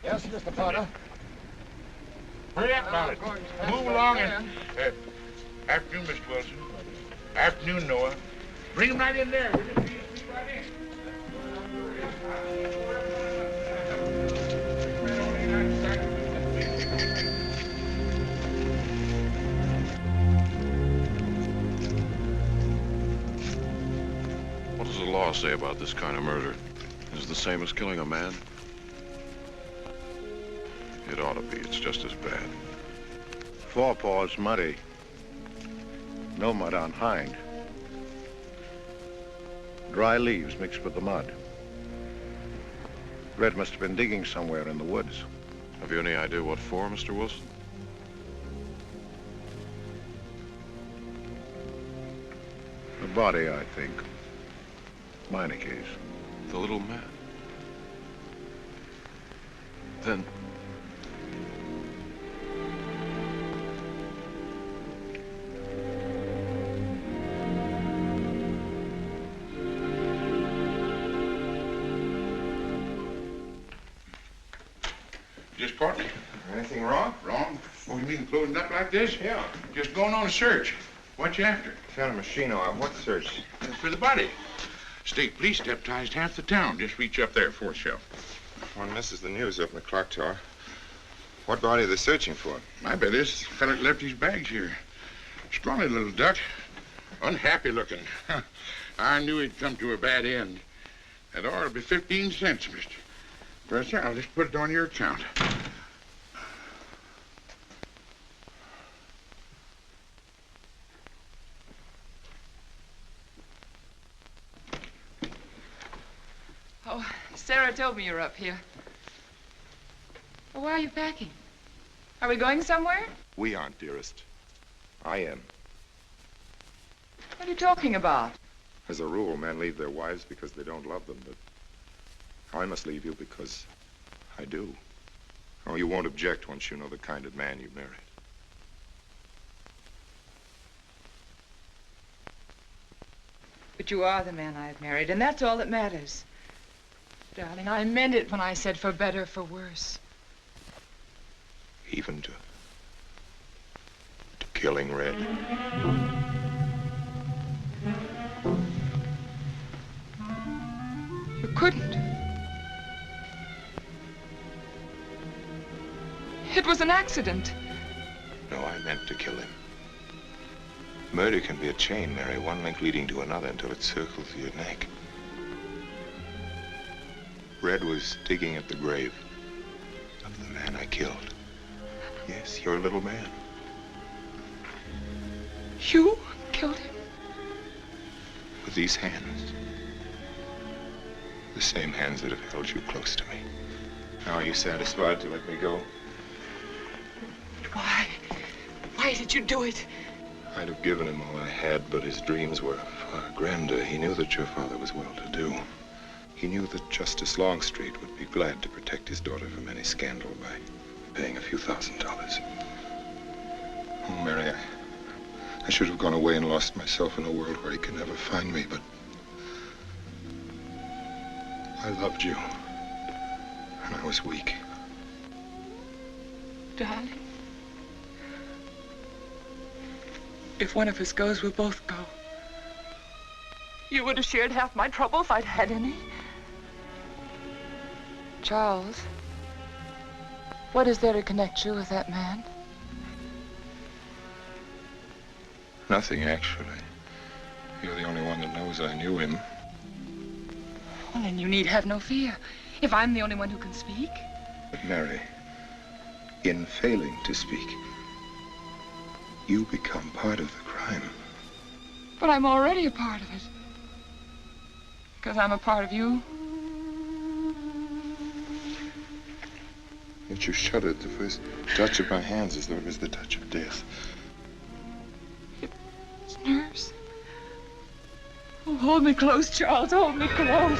Yes, Mr. Potter. Hurry up about it. Move along and... afternoon, Mr. Wilson. Afternoon, Noah. Bring him right in there, will you? Please, right in. What does the law say about this kind of murder? Is it the same as killing a man? It ought to be. It's just as bad. Forepaw's muddy. No mud on hind. Dry leaves mixed with the mud. Red must have been digging somewhere in the woods. Have you any idea what for, Mr. Wilson? The body, I think. Minor case. The little man. Then... Just caught me. Anything wrong? Wrong? Oh, you mean closing up like this? Yeah. Just going on a search. What you after? Found a machine on what search? For the body. State police deputized half the town. Just reach up there, fourth shelf. One misses the news up in the clock tower. What body are they searching for? I bet this fella left his bags here. Scrawny little duck. Unhappy looking. I knew he'd come to a bad end. That ought to be 15 cents, mister. Professor, I'll just put it on your account. Oh, Sarah told me you were up here. Well, why are you packing? Are we going somewhere? We aren't, dearest. I am. What are you talking about? As a rule, men leave their wives because they don't love them, but I must leave you because I do. Oh, you won't object once you know the kind of man you married. But you are the man I've married, and that's all that matters. Darling, I meant it when I said for better, for worse. Even to killing Red. You couldn't. It was an accident. No, I meant to kill him. Murder can be a chain, Mary, one link leading to another until it circles your neck. Red was digging at the grave of the man I killed. Yes, your little man. You killed him? With these hands. The same hands that have held you close to me. Now, are you satisfied to let me go? Why? Why did you do it? I'd have given him all I had, but his dreams were far grander. He knew that your father was well-to-do. He knew that Justice Longstreet would be glad to protect his daughter from any scandal by paying a few $1,000s. Oh, Mary, I should have gone away and lost myself in a world where he could never find me, but I loved you, and I was weak. Darling, if one of us goes, we'll both go. You would have shared half my trouble if I'd had any. Charles, what is there to connect you with that man? Nothing, actually. You're the only one that knows I knew him. Well, then you need have no fear. If I'm the only one who can speak. But Mary, in failing to speak, you become part of the crime. But I'm already a part of it. Because I'm a part of you. Yet you shuddered at the first touch of my hands as though it was the touch of death. It's nerves. Oh, hold me close, Charles. Hold me close.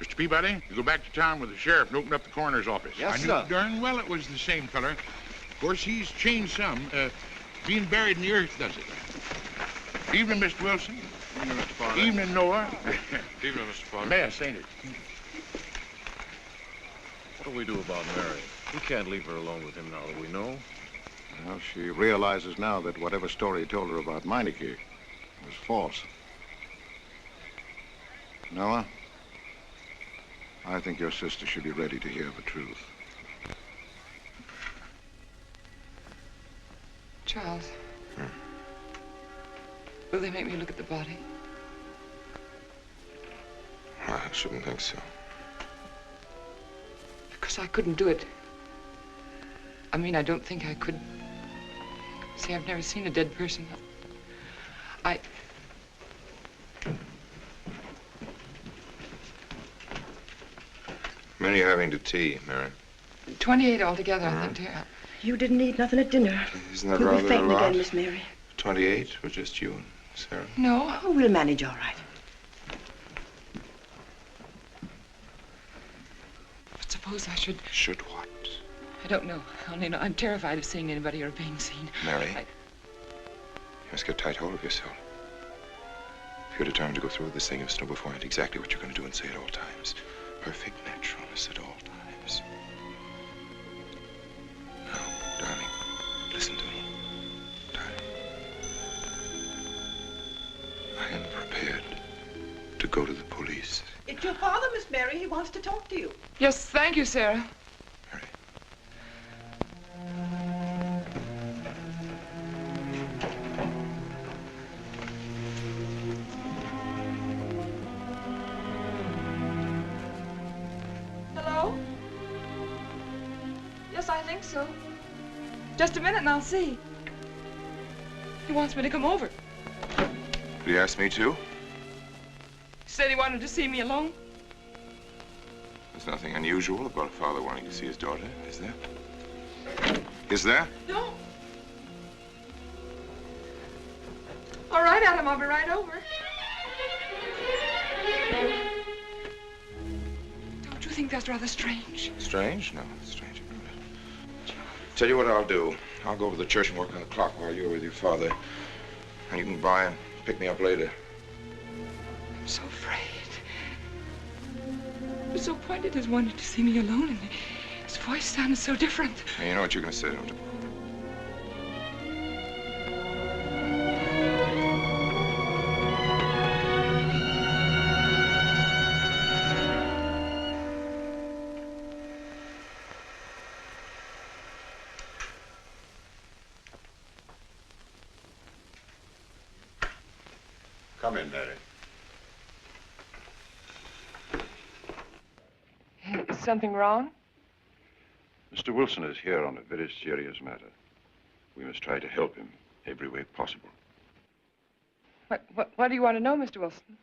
Mr. Peabody, you go back to town with the sheriff and open up the coroner's office. Yes, I knew sir. darn well it was the same color. Of course, he's changed some. Being buried in the earth does it. Evening, Mr. Wilson. Evening, Mr. Potter. Evening, Noah. Evening, Mr. Potter. Mess, ain't it? What do we do about Mary? We can't leave her alone with him now that we know. Well, she realizes now that whatever story he told her about Meineke was false. Noah, I think your sister should be ready to hear the truth. Charles. Will they make me look at the body? I shouldn't think so. Because I couldn't do it. I mean, I don't think I could. See, I've never seen a dead person. Many having to tea, Mary. 28 altogether, I think, dear. You didn't eat nothing at dinner. Isn't that Could rather be fainting a lot? again, Miss Mary. 28 for just you and Sarah? No. Oh, we'll manage all right. But suppose I should... Should what? I don't know. I only know I'm terrified of seeing anybody or being seen. Mary, you must get tight hold of yourself. If you're determined to go through with this thing, you must know beforehand exactly what you're going to do and say at all times. Perfect naturalness at all times. Mary. He wants to talk to you. Yes, thank you, Sarah. Hello? Yes, I think so. Just a minute and I'll see. He wants me to come over. Did he ask me to? He said he wanted to see me alone. There's nothing unusual about a father wanting to see his daughter, is there? Is there? No. All right, Adam, I'll be right over. Don't you think that's rather strange? Strange? No, it's strange. Tell you what I'll do. I'll go over to the church and work on the clock while you're with your father. And you can by and pick me up later. I'm so afraid. He was so pointed as wanted to see me alone, and his voice sounded so different. Hey, you know what you're going to say, don't you? Come in, Mary. Is something wrong? Mr. Wilson is here on a very serious matter. We must try to help him every way possible. What do you want to know, Mr. Wilson?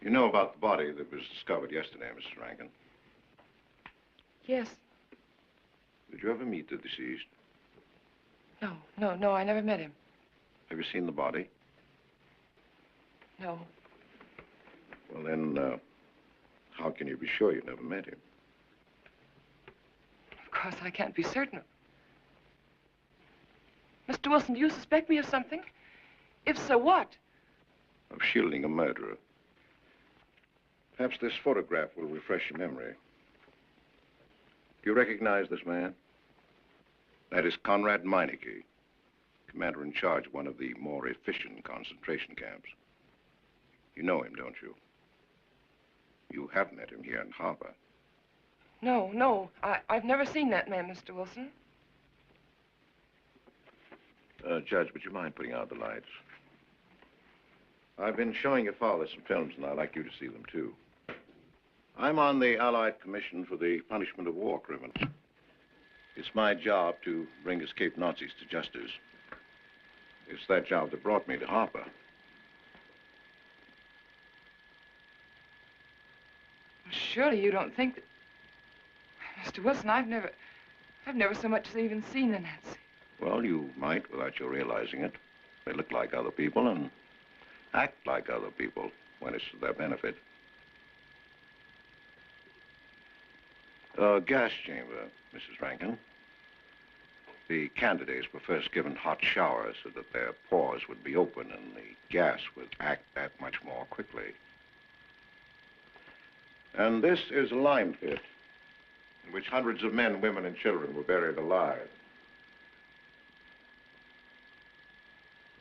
You know about the body that was discovered yesterday, Mrs. Rankin. Yes. Did you ever meet the deceased? No, I never met him. Have you seen the body? No. Well, then, how can you be sure you never met him? Of course, I can't be certain. Mr. Wilson, do you suspect me of something? If so, what? Of shielding a murderer. Perhaps this photograph will refresh your memory. Do you recognize this man? That is Conrad Meineke, commander in charge of one of the more efficient concentration camps. You know him, don't you? You have met him here in Harbor. No, I've never seen that man, Mr. Wilson. Judge, would you mind putting out the lights? I've been showing your father some films, and I'd like you to see them, too. I'm on the Allied Commission for the Punishment of War Criminals. It's my job to bring escaped Nazis to justice. It's that job that brought me to Harper. Surely you don't think that... Mr. Wilson, I've never so much as even seen the Nazis. Well, you might without your realizing it. They look like other people and act like other people when it's to their benefit. Gas chamber, Mrs. Rankin. The candidates were first given hot showers so that their pores would be open and the gas would act that much more quickly. And this is a lime pit in which hundreds of men, women, and children were buried alive.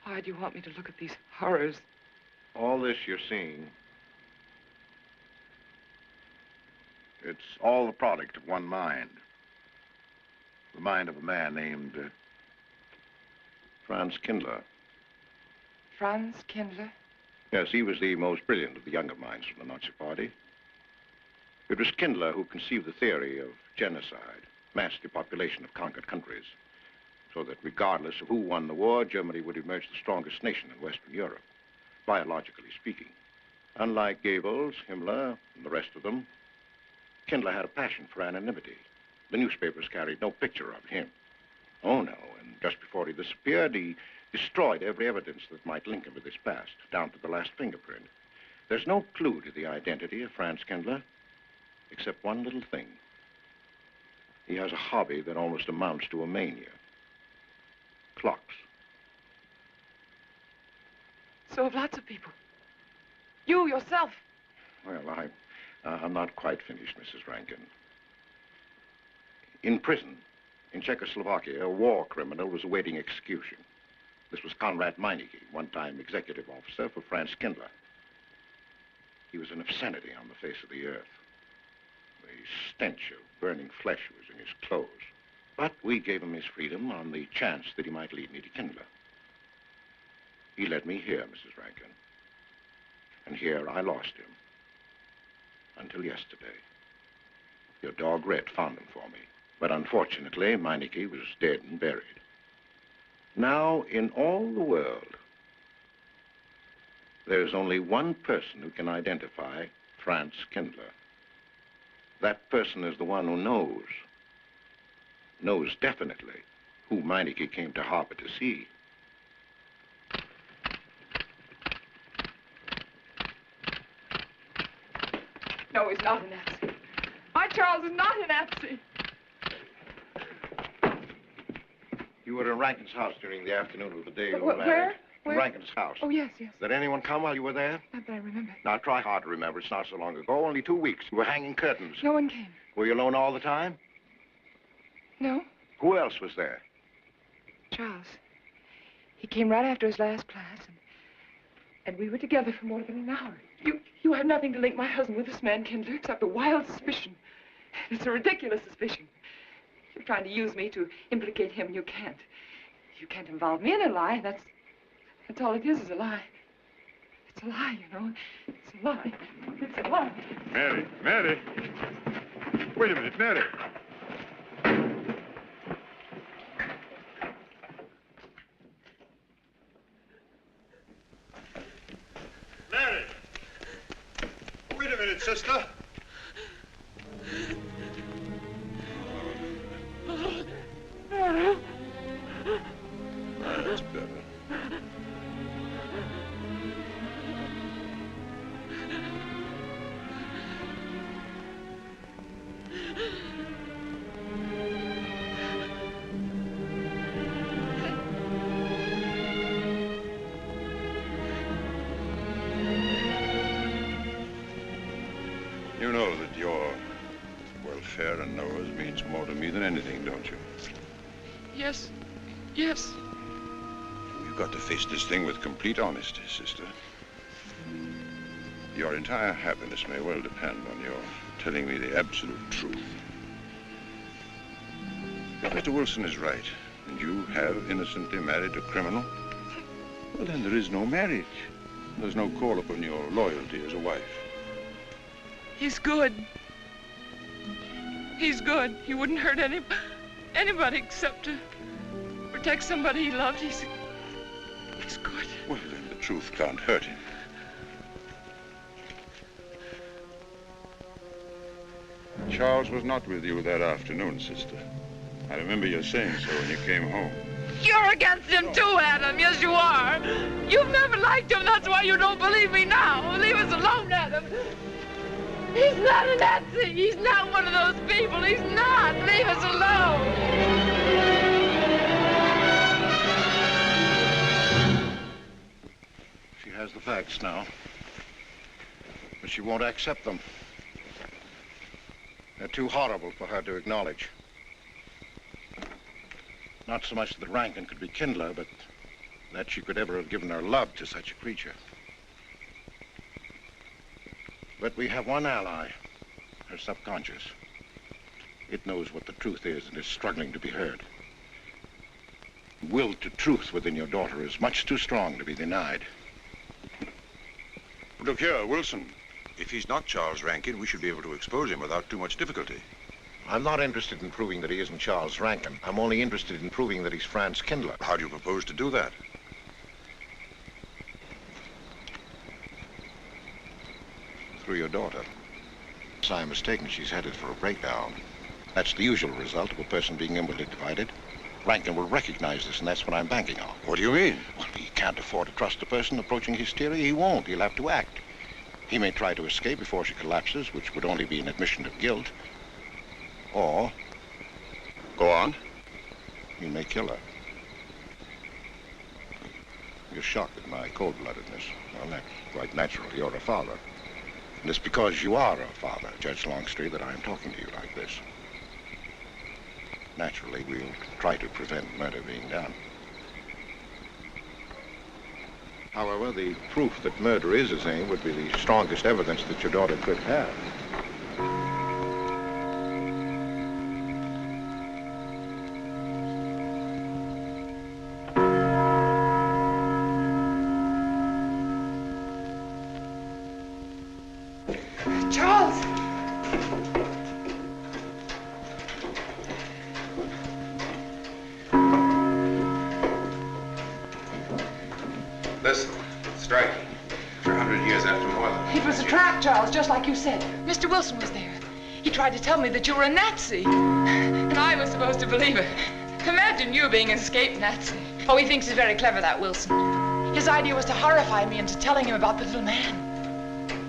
Why do you want me to look at these horrors? All this you're seeing, it's all the product of one mind. The mind of a man named Franz Kindler. Franz Kindler? Yes, he was the most brilliant of the younger minds from the Nazi Party. It was Kindler who conceived the theory of genocide, mass depopulation of conquered countries, so that regardless of who won the war, Germany would emerge the strongest nation in Western Europe, biologically speaking. Unlike Goebbels, Himmler, and the rest of them, Kindler had a passion for anonymity. The newspapers carried no picture of him. Oh, no, and just before he disappeared, he destroyed every evidence that might link him with his past, down to the last fingerprint. There's no clue to the identity of Franz Kindler, except one little thing. He has a hobby that almost amounts to a mania. Clocks. So have lots of people. You, yourself. Well, I'm not quite finished, Mrs. Rankin. In prison, in Czechoslovakia, a war criminal was awaiting execution. This was Conrad Meineke, one-time executive officer for Franz Kindler. He was an obscenity on the face of the earth. The stench of burning flesh was in his clothes. But we gave him his freedom on the chance that he might lead me to Kindler. He led me here, Mrs. Rankin. And here I lost him. Until yesterday. Your dog Red found him for me. But unfortunately, Meineke was dead and buried. Now, in all the world, there's only one person who can identify Franz Kindler. That person is the one who knows definitely who Meineke came to harbor to see. No, he's not an Nazi. My Charles is not a Nazi. You were in Rankin's house during the afternoon of the day you were Where? married. Where? In Rankin's house. Oh, yes, yes. Did anyone come while you were there? Not that I remember. Now, try hard to remember. It's not so long ago. Only 2 weeks. You were hanging curtains. No one came. Were you alone all the time? No. Who else was there? Charles. He came right after his last class, and we were together for more than an hour. You have nothing to link my husband with this man, Kindler, except a wild suspicion. It's a ridiculous suspicion. You're trying to use me to implicate him, and you can't. You can't involve me in a lie. That's all it is a lie. It's a lie, you know. It's a lie. It's a lie. Mary, Mary. Wait a minute, Mary. Mary. Wait a minute, sister. That's better. You know that your welfare and Noah's means more to me than anything, don't you? Yes. Yes. You've got to face this thing with complete honesty, sister. Your entire happiness may well depend on your telling me the absolute truth. If Mr. Wilson is right, and you have innocently married a criminal, well, then there is no marriage. There's no call upon your loyalty as a wife. He's good. He's good. He wouldn't hurt anybody except to protect somebody he loved. He's good. Well, then the truth can't hurt him. Charles was not with you that afternoon, sister. I remember you saying so when you came home. You're against him too, Adam. Yes, you are. You've never liked him. That's why you don't believe me now. Leave us alone, Adam. He's not a Nazi. He's not one of those people. He's not. Leave us alone. She has the facts now. But she won't accept them. They're too horrible for her to acknowledge. Not so much that Rankin could be Kindler, but that she could ever have given her love to such a creature. But we have one ally, her subconscious. It knows what the truth is and is struggling to be heard. The will to truth within your daughter is much too strong to be denied. Look here, Wilson. If he's not Charles Rankin, we should be able to expose him without too much difficulty. I'm not interested in proving that he isn't Charles Rankin. I'm only interested in proving that he's Franz Kindler. How do you propose to do that? Through your daughter. If I'm mistaken, she's headed for a breakdown. That's the usual result of a person being inwardly divided. Rankin will recognize this, and that's what I'm banking on. What do you mean? Well, he can't afford to trust a person approaching hysteria. He won't. He'll have to act. He may try to escape before she collapses, which would only be an admission of guilt. Or... Go on. He may kill her. You're shocked at my cold-bloodedness. Well, that's quite natural. You're a father. And it's because you are a father, Judge Longstreet, that I'm talking to you like this. Naturally, we'll try to prevent murder being done. However, the proof that murder is his aim would be the strongest evidence that your daughter could have. Charles! Listen, striking. For 100 years after more than... It was a trap, Charles, just like you said. Mr. Wilson was there. He tried to tell me that you were a Nazi. And I was supposed to believe it. Imagine you being an escaped Nazi. Oh, he thinks he's very clever, that Wilson. His idea was to horrify me into telling him about the little man.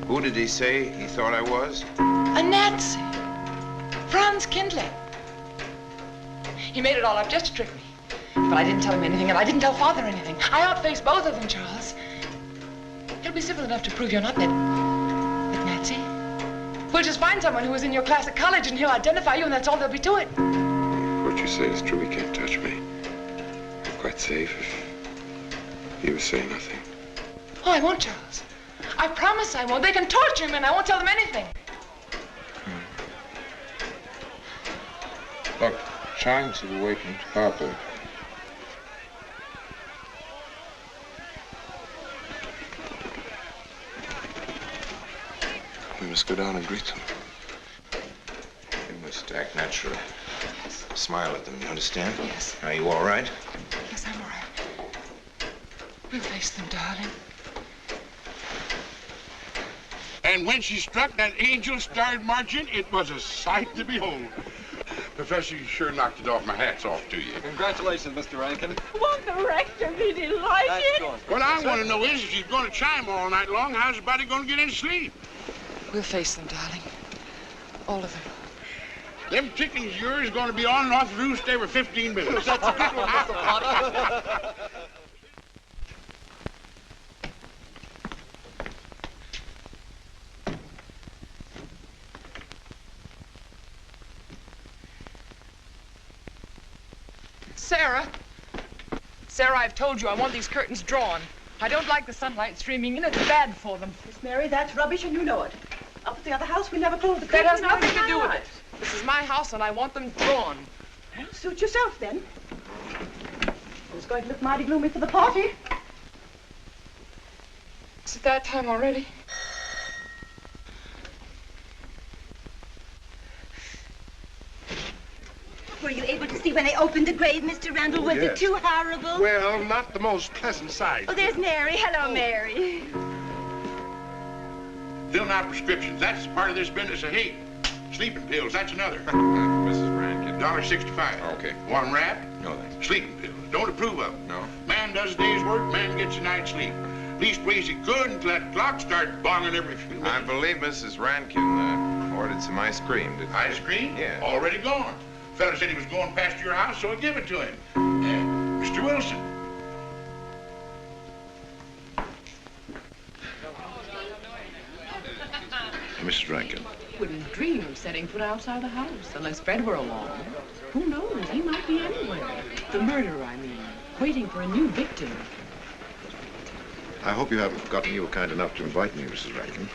Who did he say he thought I was? A Nazi. Franz Kindler. He made it all up just to trick me. But I didn't tell him anything, and I didn't tell Father anything. I outfaced both of them, Charles. He'll be civil enough to prove you're not that Nazi. We'll just find someone who was in your class at college, and he'll identify you, and that's all there'll be to it. What you say is true. He can't touch me. I'm quite safe if you say nothing. Oh, I won't, Charles. I promise I won't. They can torture him, and I won't tell them anything. Look, chimes have awakened Papa. We must go down and greet them. We must act natural. Yes. Smile at them, you understand? Yes. Are you all right? Yes, I'm all right. We'll face them, darling. And when she struck that angel-starred marching, it was a sight to behold. Professor, you sure knocked it off. My hat's off to you. Congratulations, Mr. Rankin. Won't the rector be delighted? What I want to know is, if she's going to chime all night long, how's the body going to get any sleep? We'll face them, darling. All of them. Them chickens of yours going to be on and off the roost every 15 minutes. That's a good one, Mr. Potter. Sarah. Sarah, I've told you I want these curtains drawn. I don't like the sunlight streaming in. It's bad for them. Miss Mary, that's rubbish and you know it. Up at the other house, we never closed the That curtains. has nothing to do with it. This is my house, and I want them drawn. Well, suit yourself, then. It's going to look mighty gloomy for the party. Is it that time already? Were you able to see when they opened the grave, Mr. Randall? Was it too horrible? Well, not the most pleasant sight. Oh, there's Mary. Hello, Mary. Filling out prescriptions, that's part of this business of hate. Sleeping pills, that's another. Mrs. Rankin. $1.65. Okay. Want 'em wrapped? No, thanks. Sleeping pills. Don't approve of 'em. No. Man does a day's work, man gets a night's sleep. Leastways he could until that clock starts bonging every few minutes. I believe Mrs. Rankin ordered some ice cream. Ice cream? Yeah. Already gone. Fella said he was going past your house, so I give it to him. Mr. Wilson. Mrs. Rankin. Wouldn't dream of setting foot outside the house unless Fred were along. Who knows? He might be anywhere. The murderer, I mean. Waiting for a new victim. I hope you haven't forgotten you were kind enough to invite me, Mrs. Rankin.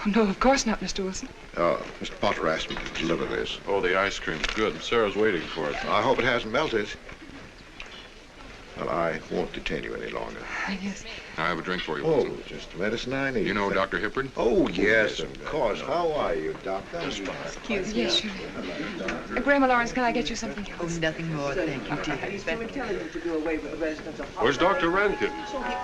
Oh, no, of course not, Mr. Wilson. Mr. Potter asked me to deliver this. Oh, the ice cream's good. Sarah's waiting for it. I hope it hasn't melted. Well, I won't detain you any longer. Yes. I have a drink for you, Oh, Wilson. just the medicine I need. You know Dr. Hippard? Oh, yes, of course. How are you, Doctor? Excuse me. Yes, sure. Grandma Lawrence, can I get you something else? Oh, nothing more, thank you, dear. He's too intelligent to do away with the residents of Where's Dr. Rankin?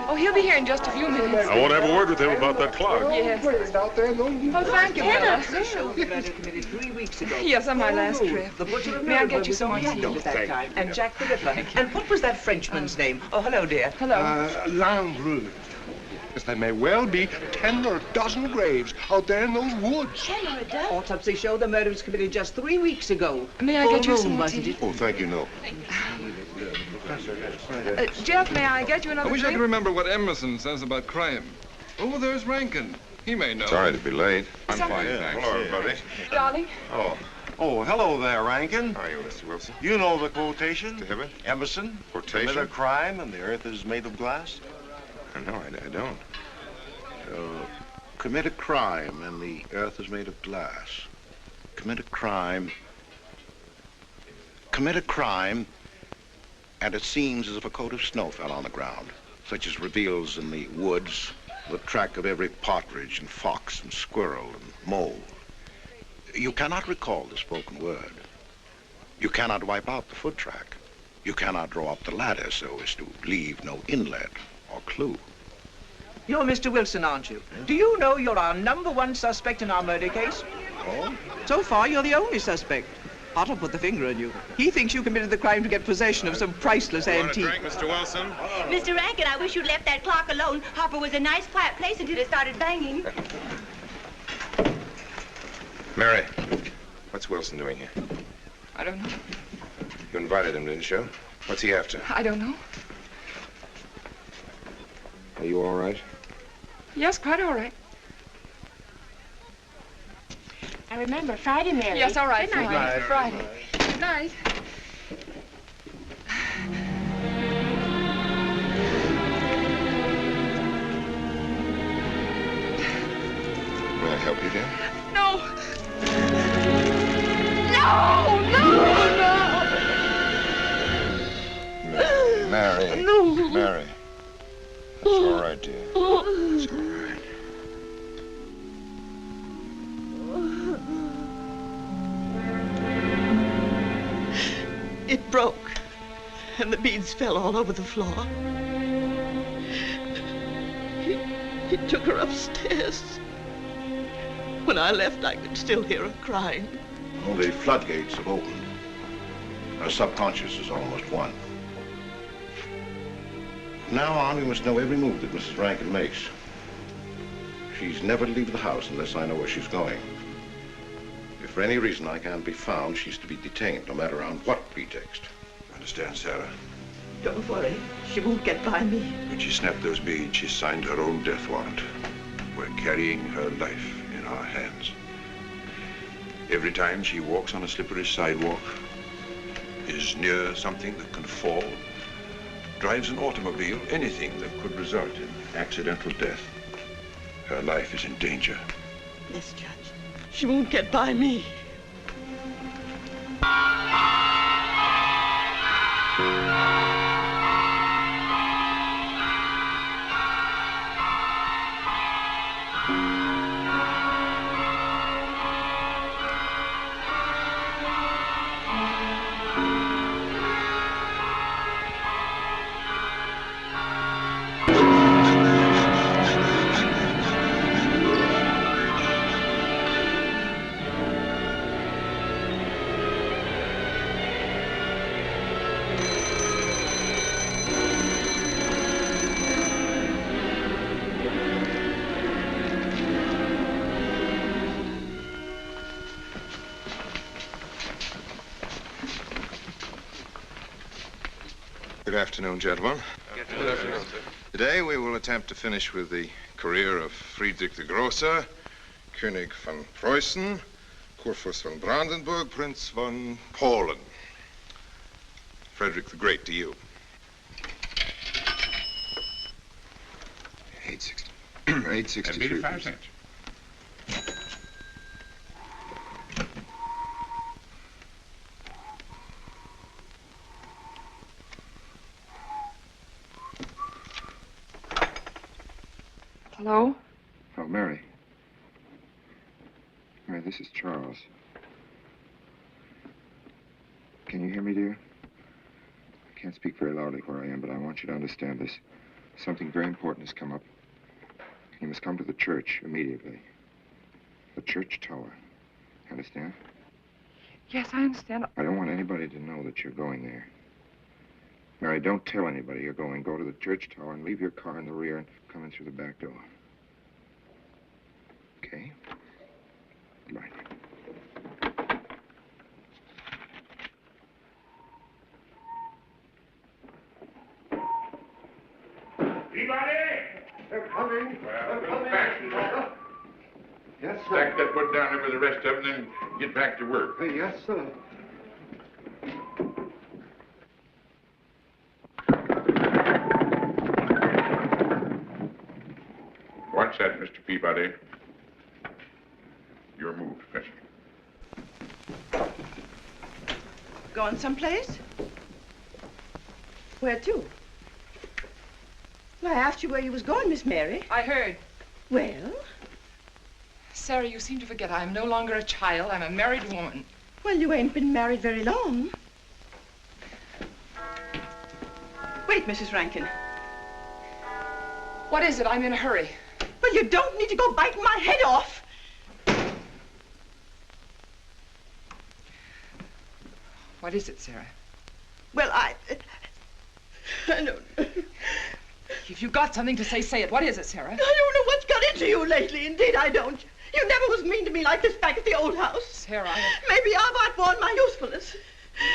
Oh, he'll be here in just a few minutes. I want to have a word with him about that clock. Yes. Oh, thank you, Bella. The show of the murder committee 3 weeks ago. Yes, on my last trip. The butcher of May I get Nuremberg you was some more only tea? active at that time. And Jack the Ripper. And what was that Frenchman's name? Oh, hello, dear. Hello. Landru. Yes, there may well be 10 or a dozen graves out there in those woods. 10 or a dozen? Autopsy showed the murder was committed just 3 weeks ago. May I get you some more wasn't tea? it? Oh, thank you, no. Jeff, may I get you another I wish I drink? could remember what Emerson says about crime. Oh, there's Rankin. He may know. Sorry to be late. I'm fine, thanks. Hello, everybody. Darling. Oh, hello there, Rankin. How are you, Mr. Wilson? You know the quotation? Mr. Hibbert? Emerson. Quotation? Commit a crime and the earth is made of glass. No, I don't. Commit a crime and the earth is made of glass. Commit a crime and it seems as if a coat of snow fell on the ground, such as reveals in the woods the track of every partridge and fox and squirrel and mole. You cannot recall the spoken word. You cannot wipe out the foot track. You cannot draw up the ladder so as to leave no inlet or clue. You're Mr. Wilson, aren't you? Do you know you're our #1 suspect in our murder case? Oh? So far, you're the only suspect. Otto put the finger on you. He thinks you committed the crime to get possession of some priceless antique. Want a drink, Mr. Wilson? Mr. Rankin, I wish you'd left that clock alone. Harper was a nice, quiet place until it started banging. Mary, what's Wilson doing here? I don't know. You invited him, didn't you? What's he after? I don't know. Are you all right? Yes, quite all right. I remember Friday, Mary. Yes, all right. Good night. Friday. Good night. May I help you, dear? No. No. Mary. No. Mary. That's all right, dear. It's all right. It broke, and the beads fell all over the floor. He took her upstairs. When I left, I could still hear her crying. Well, the floodgates have opened. Her subconscious is almost won. From now on, we must know every move that Mrs. Rankin makes. She's never to leave the house unless I know where she's going. If for any reason I can't be found, she's to be detained, no matter on what pretext. Understand, Sarah? Don't worry. She won't get by me. When she snapped those beads, she signed her own death warrant. We're carrying her life in our hands. Every time she walks on a slippery sidewalk, is near something that can fall, drives an automobile, anything that could result in accidental death, her life is in danger. Yes, Judge. She won't get by me. Good afternoon, gentlemen. Good afternoon, sir. Today we will attempt to finish with the career of Friedrich the Großer, König von Preußen, Kurfürst von Brandenburg, Prince von Polen. Frederick the Great to you. 860. 863. 85 cents. Hello? Oh, Mary. Mary, this is Charles. Can you hear me, dear? I can't speak very loudly where I am, but I want you to understand this. Something very important has come up. You must come to the church immediately. The church tower. Understand? Yes, I understand. I don't want anybody to know that you're going there. Mary, don't tell anybody you're going. Go to the church tower and leave your car in the rear and come in through the back door. Okay? Goodbye. Anybody? They're coming. Well, go fast. Yes, sir. Stack that wood down there with the rest of them, then get back to work. Yes, sir. Going someplace? Where to? Well, I asked you where you was going, Miss Mary. I heard. Well? Sarah, you seem to forget I'm no longer a child. I'm a married woman. Well, you ain't been married very long. Wait, Mrs. Rankin. What is it? I'm in a hurry. Well, you don't need to go biting my head off. What is it, Sarah? Well, I don't know. If you've got something to say, say it. What is it, Sarah? I don't know what's got into you lately. Indeed, I don't. You never was mean to me like this back at the old house. Sarah, Maybe I've outworn my usefulness.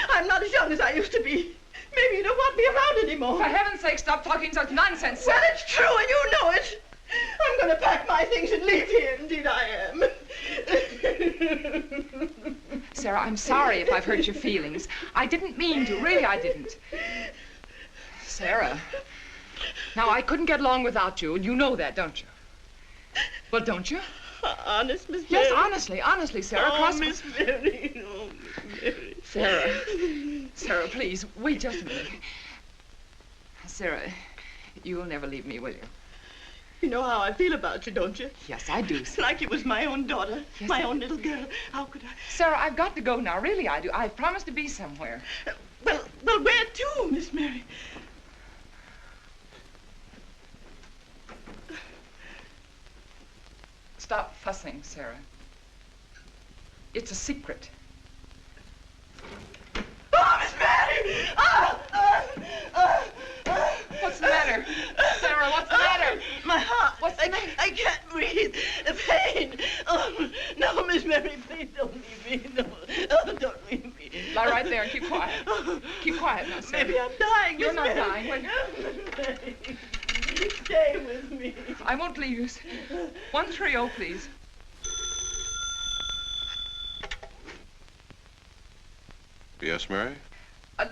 I'm not as young as I used to be. Maybe you don't want me around anymore. For heaven's sake, stop talking such nonsense, Sarah. Well, it's true, and you know it. I'm going to pack my things and leave here. Indeed, I am. Sarah, I'm sorry if I've hurt your feelings. I didn't mean to. Really, I didn't. Sarah. Now, I couldn't get along without you, and you know that, don't you? Well, don't you? Honest, Miss Mary? Yes, honestly, Sarah. Oh, Miss Mary. Oh, Miss Mary. Sarah, please, wait just a minute. Sarah, you'll never leave me, will you? You know how I feel about you, don't you? Yes, I do. It's like you was my own daughter, Yes, my own little girl. How could I? Sarah, I've got to go now. Really, I do. I've promised to be somewhere. Well, where to, Miss Mary? Stop fussing, Sarah. It's a secret. Oh, Miss Mary! What's the matter? Sarah, what's the matter? My heart. What's the matter? I can't breathe. The pain. Oh, no, Miss Mary, please don't leave me. No, oh, don't leave me. Lie right there and keep quiet. Keep quiet now, Sarah. Maybe I'm dying, You're Miss not Mary. dying. Wait. Stay with me. I won't leave you. 130, please. Yes, Mary?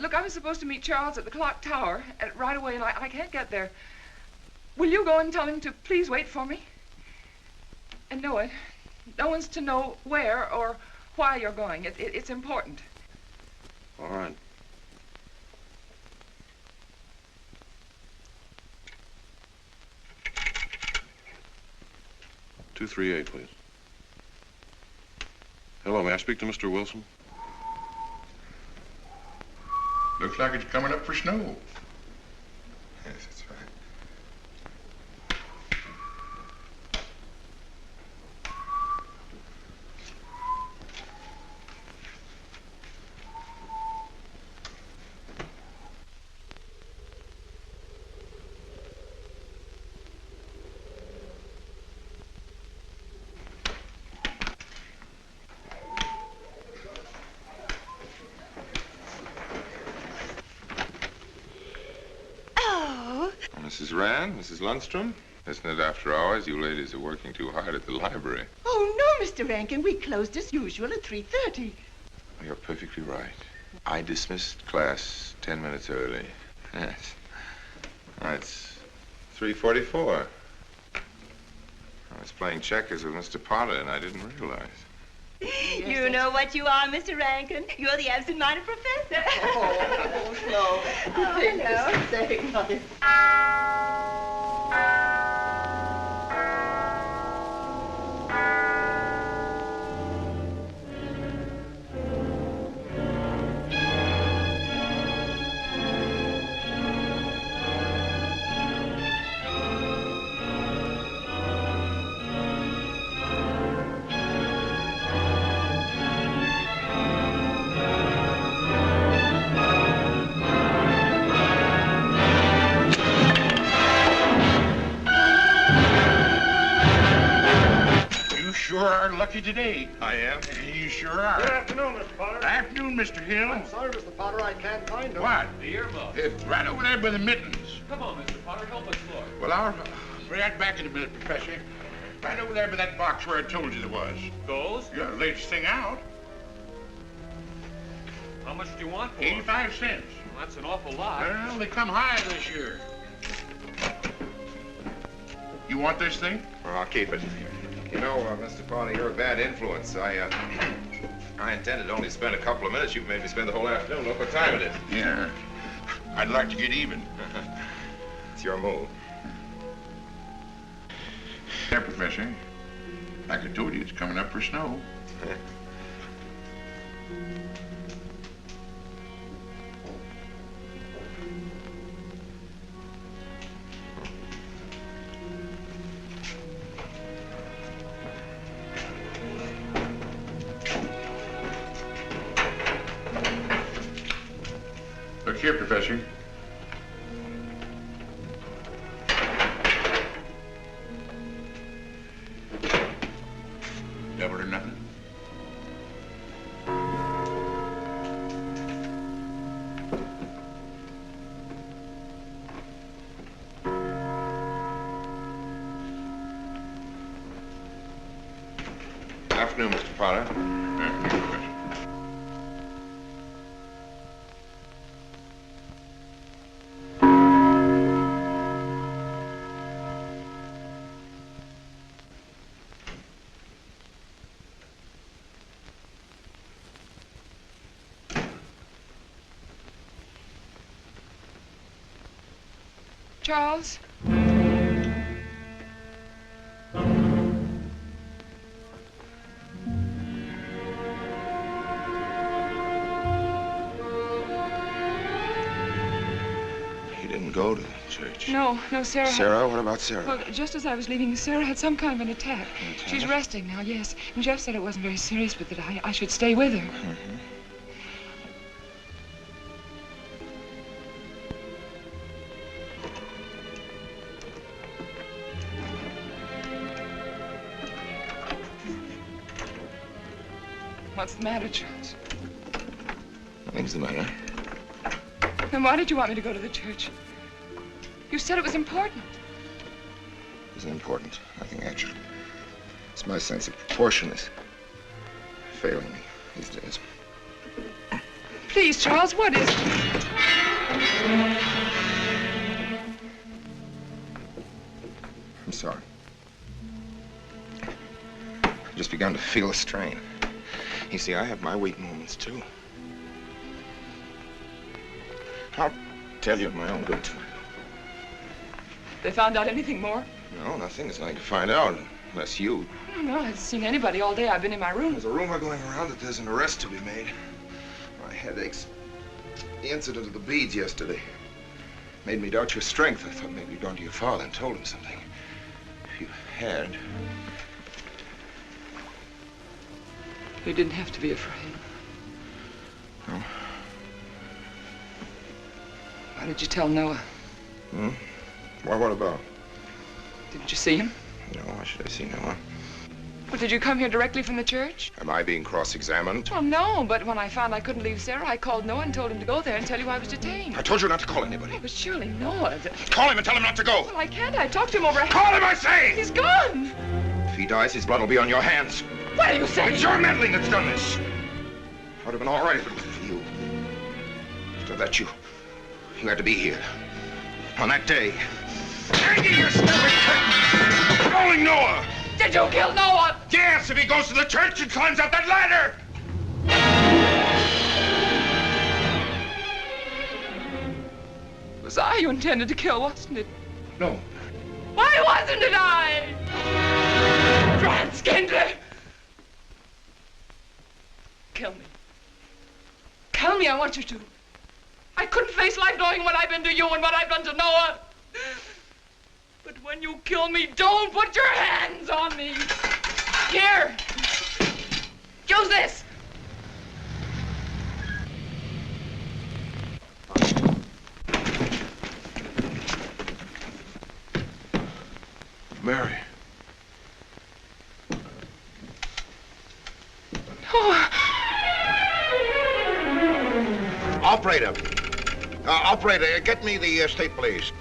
Look, I was supposed to meet Charles at the clock tower right away, and I can't get there. Will you go and tell him to please wait for me? And no one's to know where or why you're going. It's important. All right. "238, please. Hello, may I speak to Mr. Wilson? Looks like it's coming up for snow. Yes, that's right. Mrs. Rand, Mrs. Lundstrom, isn't it after hours? You ladies are working too hard at the library. Oh, no, Mr. Rankin. We closed as usual at 3:30. You're perfectly right. I dismissed class 10 minutes early. Yes. It's 3:44. I was playing checkers with Mr. Potter, and I didn't realize. You know what you are, Mr. Rankin. You're the absent-minded professor. Oh, no. Oh, hello. Lucky today. I am. You sure are. Good afternoon, Mr. Potter. Afternoon, Mr. Hill. I'm sorry, Mr. Potter, I can't find him. What? The earmuff. It's right over there by the mittens. Come on, Mr. Potter, help us, Lord. Well, I'll be right back in a minute, Professor. Right over there by that box where I told you there was. Those? Yeah, the latest thing out. How much do you want for 85 cents. Well, that's an awful lot. Well, they come high this year. You want this thing? Well, I'll keep it. You know, Mr. Potter, you're a bad influence. I intended to only spend a couple of minutes. You've made me spend the whole afternoon. Look what time it is. Yeah. I'd like to get even. It's your move. Yeah, Professor. Like I told you, it's coming up for snow. Look here, Professor. Double or nothing? Afternoon, Mr. Potter. Afternoon, Professor. Charles? He didn't go to the church. No, Sarah. Sarah? What about Sarah? Well, just as I was leaving, Sarah had some kind of an attack. She's resting now, yes. And Jeff said it wasn't very serious, but that I should stay with her. Mm-hmm. What's the matter, Charles? Nothing's the matter. Then why did you want me to go to the church? You said it was important. It isn't important. Nothing actually. It's my sense of proportion is failing me these days. Please, Charles, what is it? I'm sorry. I've just begun to feel a strain. You see, I have my weak moments, too. I'll tell you in my own good time. They found out anything more? No, nothing. There's nothing to find out, unless you. No, I haven't seen anybody all day. I've been in my room. There's a rumor going around that there's an arrest to be made. My headaches. The incident of the beads yesterday made me doubt your strength. I thought maybe you'd gone to your father and told him something. If you had. You didn't have to be afraid. No. Why did you tell Noah? Hmm? Why, what about? Didn't you see him? No, why should I see Noah? Well, did you come here directly from the church? Am I being cross-examined? Well, no, but when I found I couldn't leave Sarah, I called Noah and told him to go there and tell you I was detained. I told you not to call anybody. Oh, but surely Noah... Call him and tell him not to go. Well, I can't. I talked to him over... Call him, I say! He's gone! If he dies, his blood will be on your hands. What are you saying? It's your meddling that's done this. I would have been all right if it wasn't for you. So that you had to be here. On that day. Hanging your stupid curtains! Calling Noah! Did you kill Noah? Yes, if he goes to the church and climbs up that ladder! It was I you intended to kill, wasn't it? No. Why wasn't it I? Franz Kindler! Kill me. Kill me, I want you to. I couldn't face life knowing what I've been to you and what I've done to Noah. But when you kill me, don't put your hands on me. Here. Use this. Mary. Oh. Operator. Operator, get me the state police.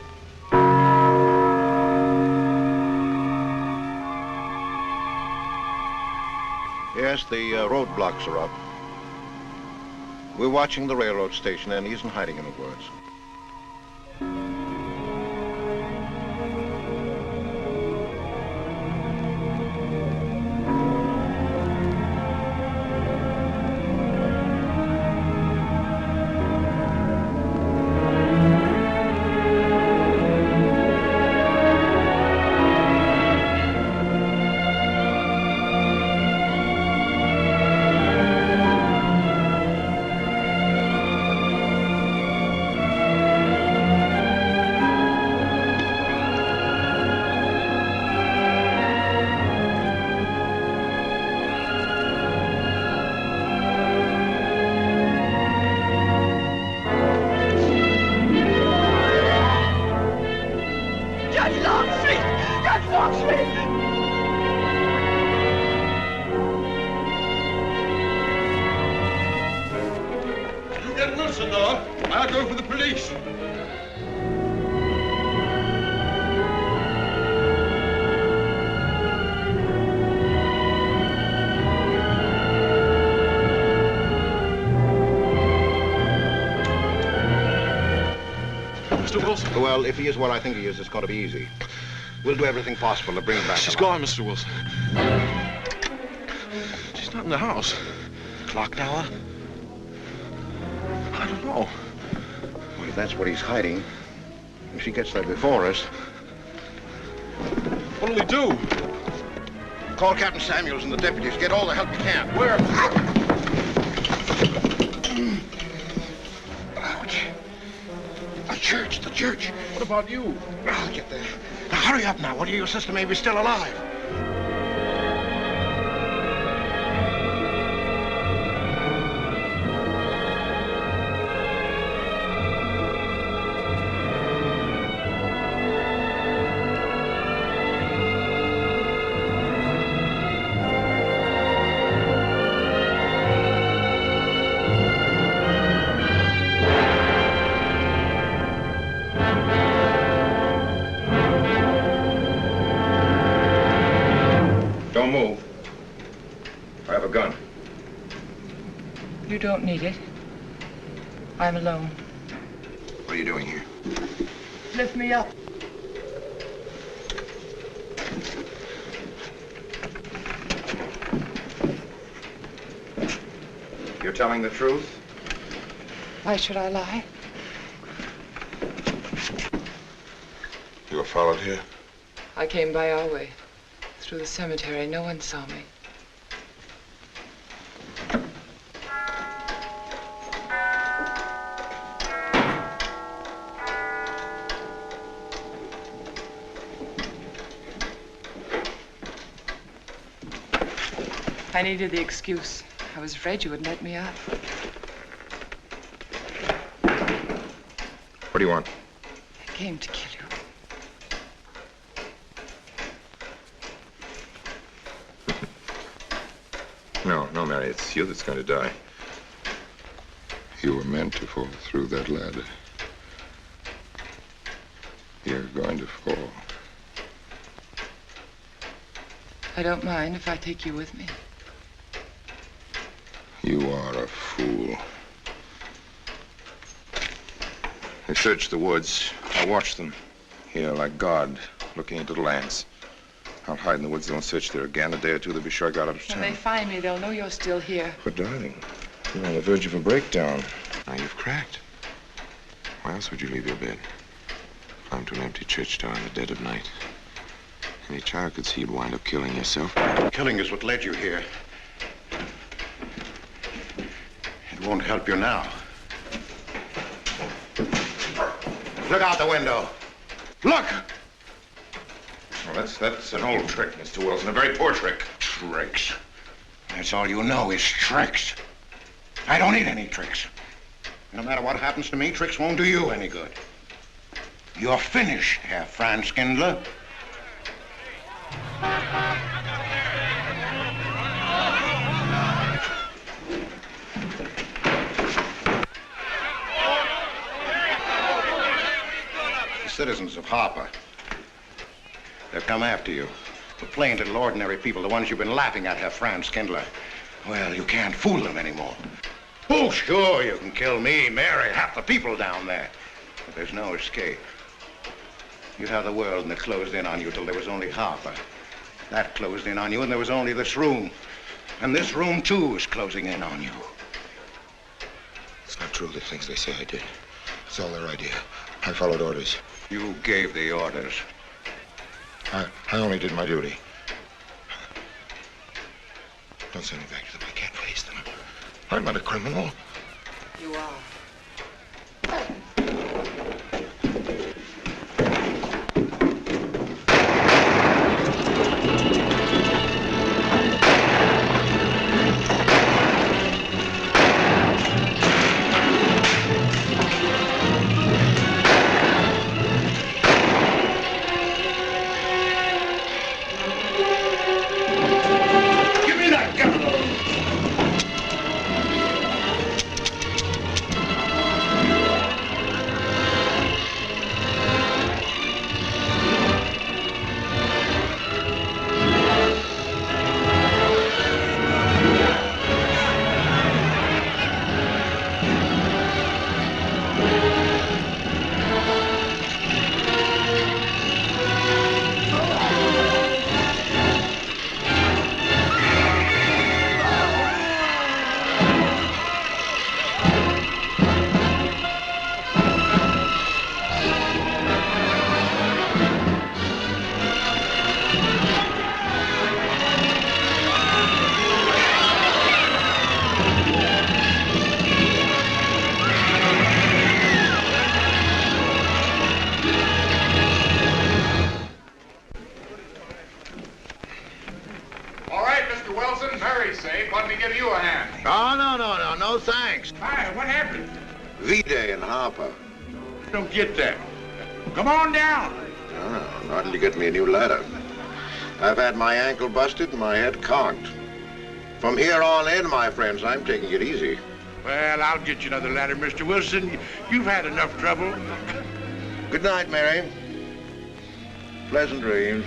Yes, the roadblocks are up. We're watching the railroad station, and he isn't hiding in the woods. Get Wilson now. I'll go for the police. Mr. Wilson? Well, if he is what I think he is, it's going to be easy. We'll do everything possible to bring him back. She's gone, Mr. Wilson. She's not in the house. Clock tower? I don't know. Well, if that's what he's hiding, if she gets there before us... What'll we do? Call Captain Samuels and the deputies. Get all the help you can. Where? The church. What about you? I'll get there. Now, hurry up now. One of your sister may be still alive. Don't move. I have a gun. You don't need it. I'm alone. What are you doing here? Lift me up. You're telling the truth? Why should I lie? You were followed here? I came by our way. Through the cemetery. No one saw me. I needed the excuse. I was afraid you wouldn't let me out. What do you want? I came to kill you. No, Mary, it's you that's going to die. You were meant to fall through that ladder. You're going to fall. I don't mind if I take you with me. You are a fool. They searched the woods. I watched them. Here, like God, looking into the lands. I'll hide in the woods. They won't search there again. A day or two, they'll be sure I got out of When town. they find me, they'll know you're still here. But, darling, you're on the verge of a breakdown. Now you've cracked. Why else would you leave your bed? Climb to an empty church tower in the dead of night. Any child could see you'd wind up killing yourself. Killing is what led you here. It won't help you now. Look out the window. Look! Well, that's an old trick, Mr. Wilson. A very poor trick. Tricks. That's all you know is tricks. I don't need any tricks. No matter what happens to me, tricks won't do you any good. You're finished, Herr Franz Kindler. The citizens of Harper, they've come after you. The plain little ordinary people, the ones you've been laughing at, Herr Franz Kindler. Well, you can't fool them anymore. Oh, sure, you can kill me, Mary, half the people down there. But there's no escape. You have the world, and it closed in on you till there was only Harper. That closed in on you, and there was only this room. And this room, too, is closing in on you. It's not true, the things they say I did. It's all their idea. I followed orders. You gave the orders. I only did my duty. Don't send me back to them. I can't face them. I'm not a criminal. You are. Give me that gun! What happened? V-Day in Harper. I don't get that. Come on down. Oh, not until you get me a new ladder. I've had my ankle busted and my head conked. From here on in, my friends, I'm taking it easy. Well, I'll get you another ladder, Mr. Wilson. You've had enough trouble. Good night, Mary. Pleasant dreams.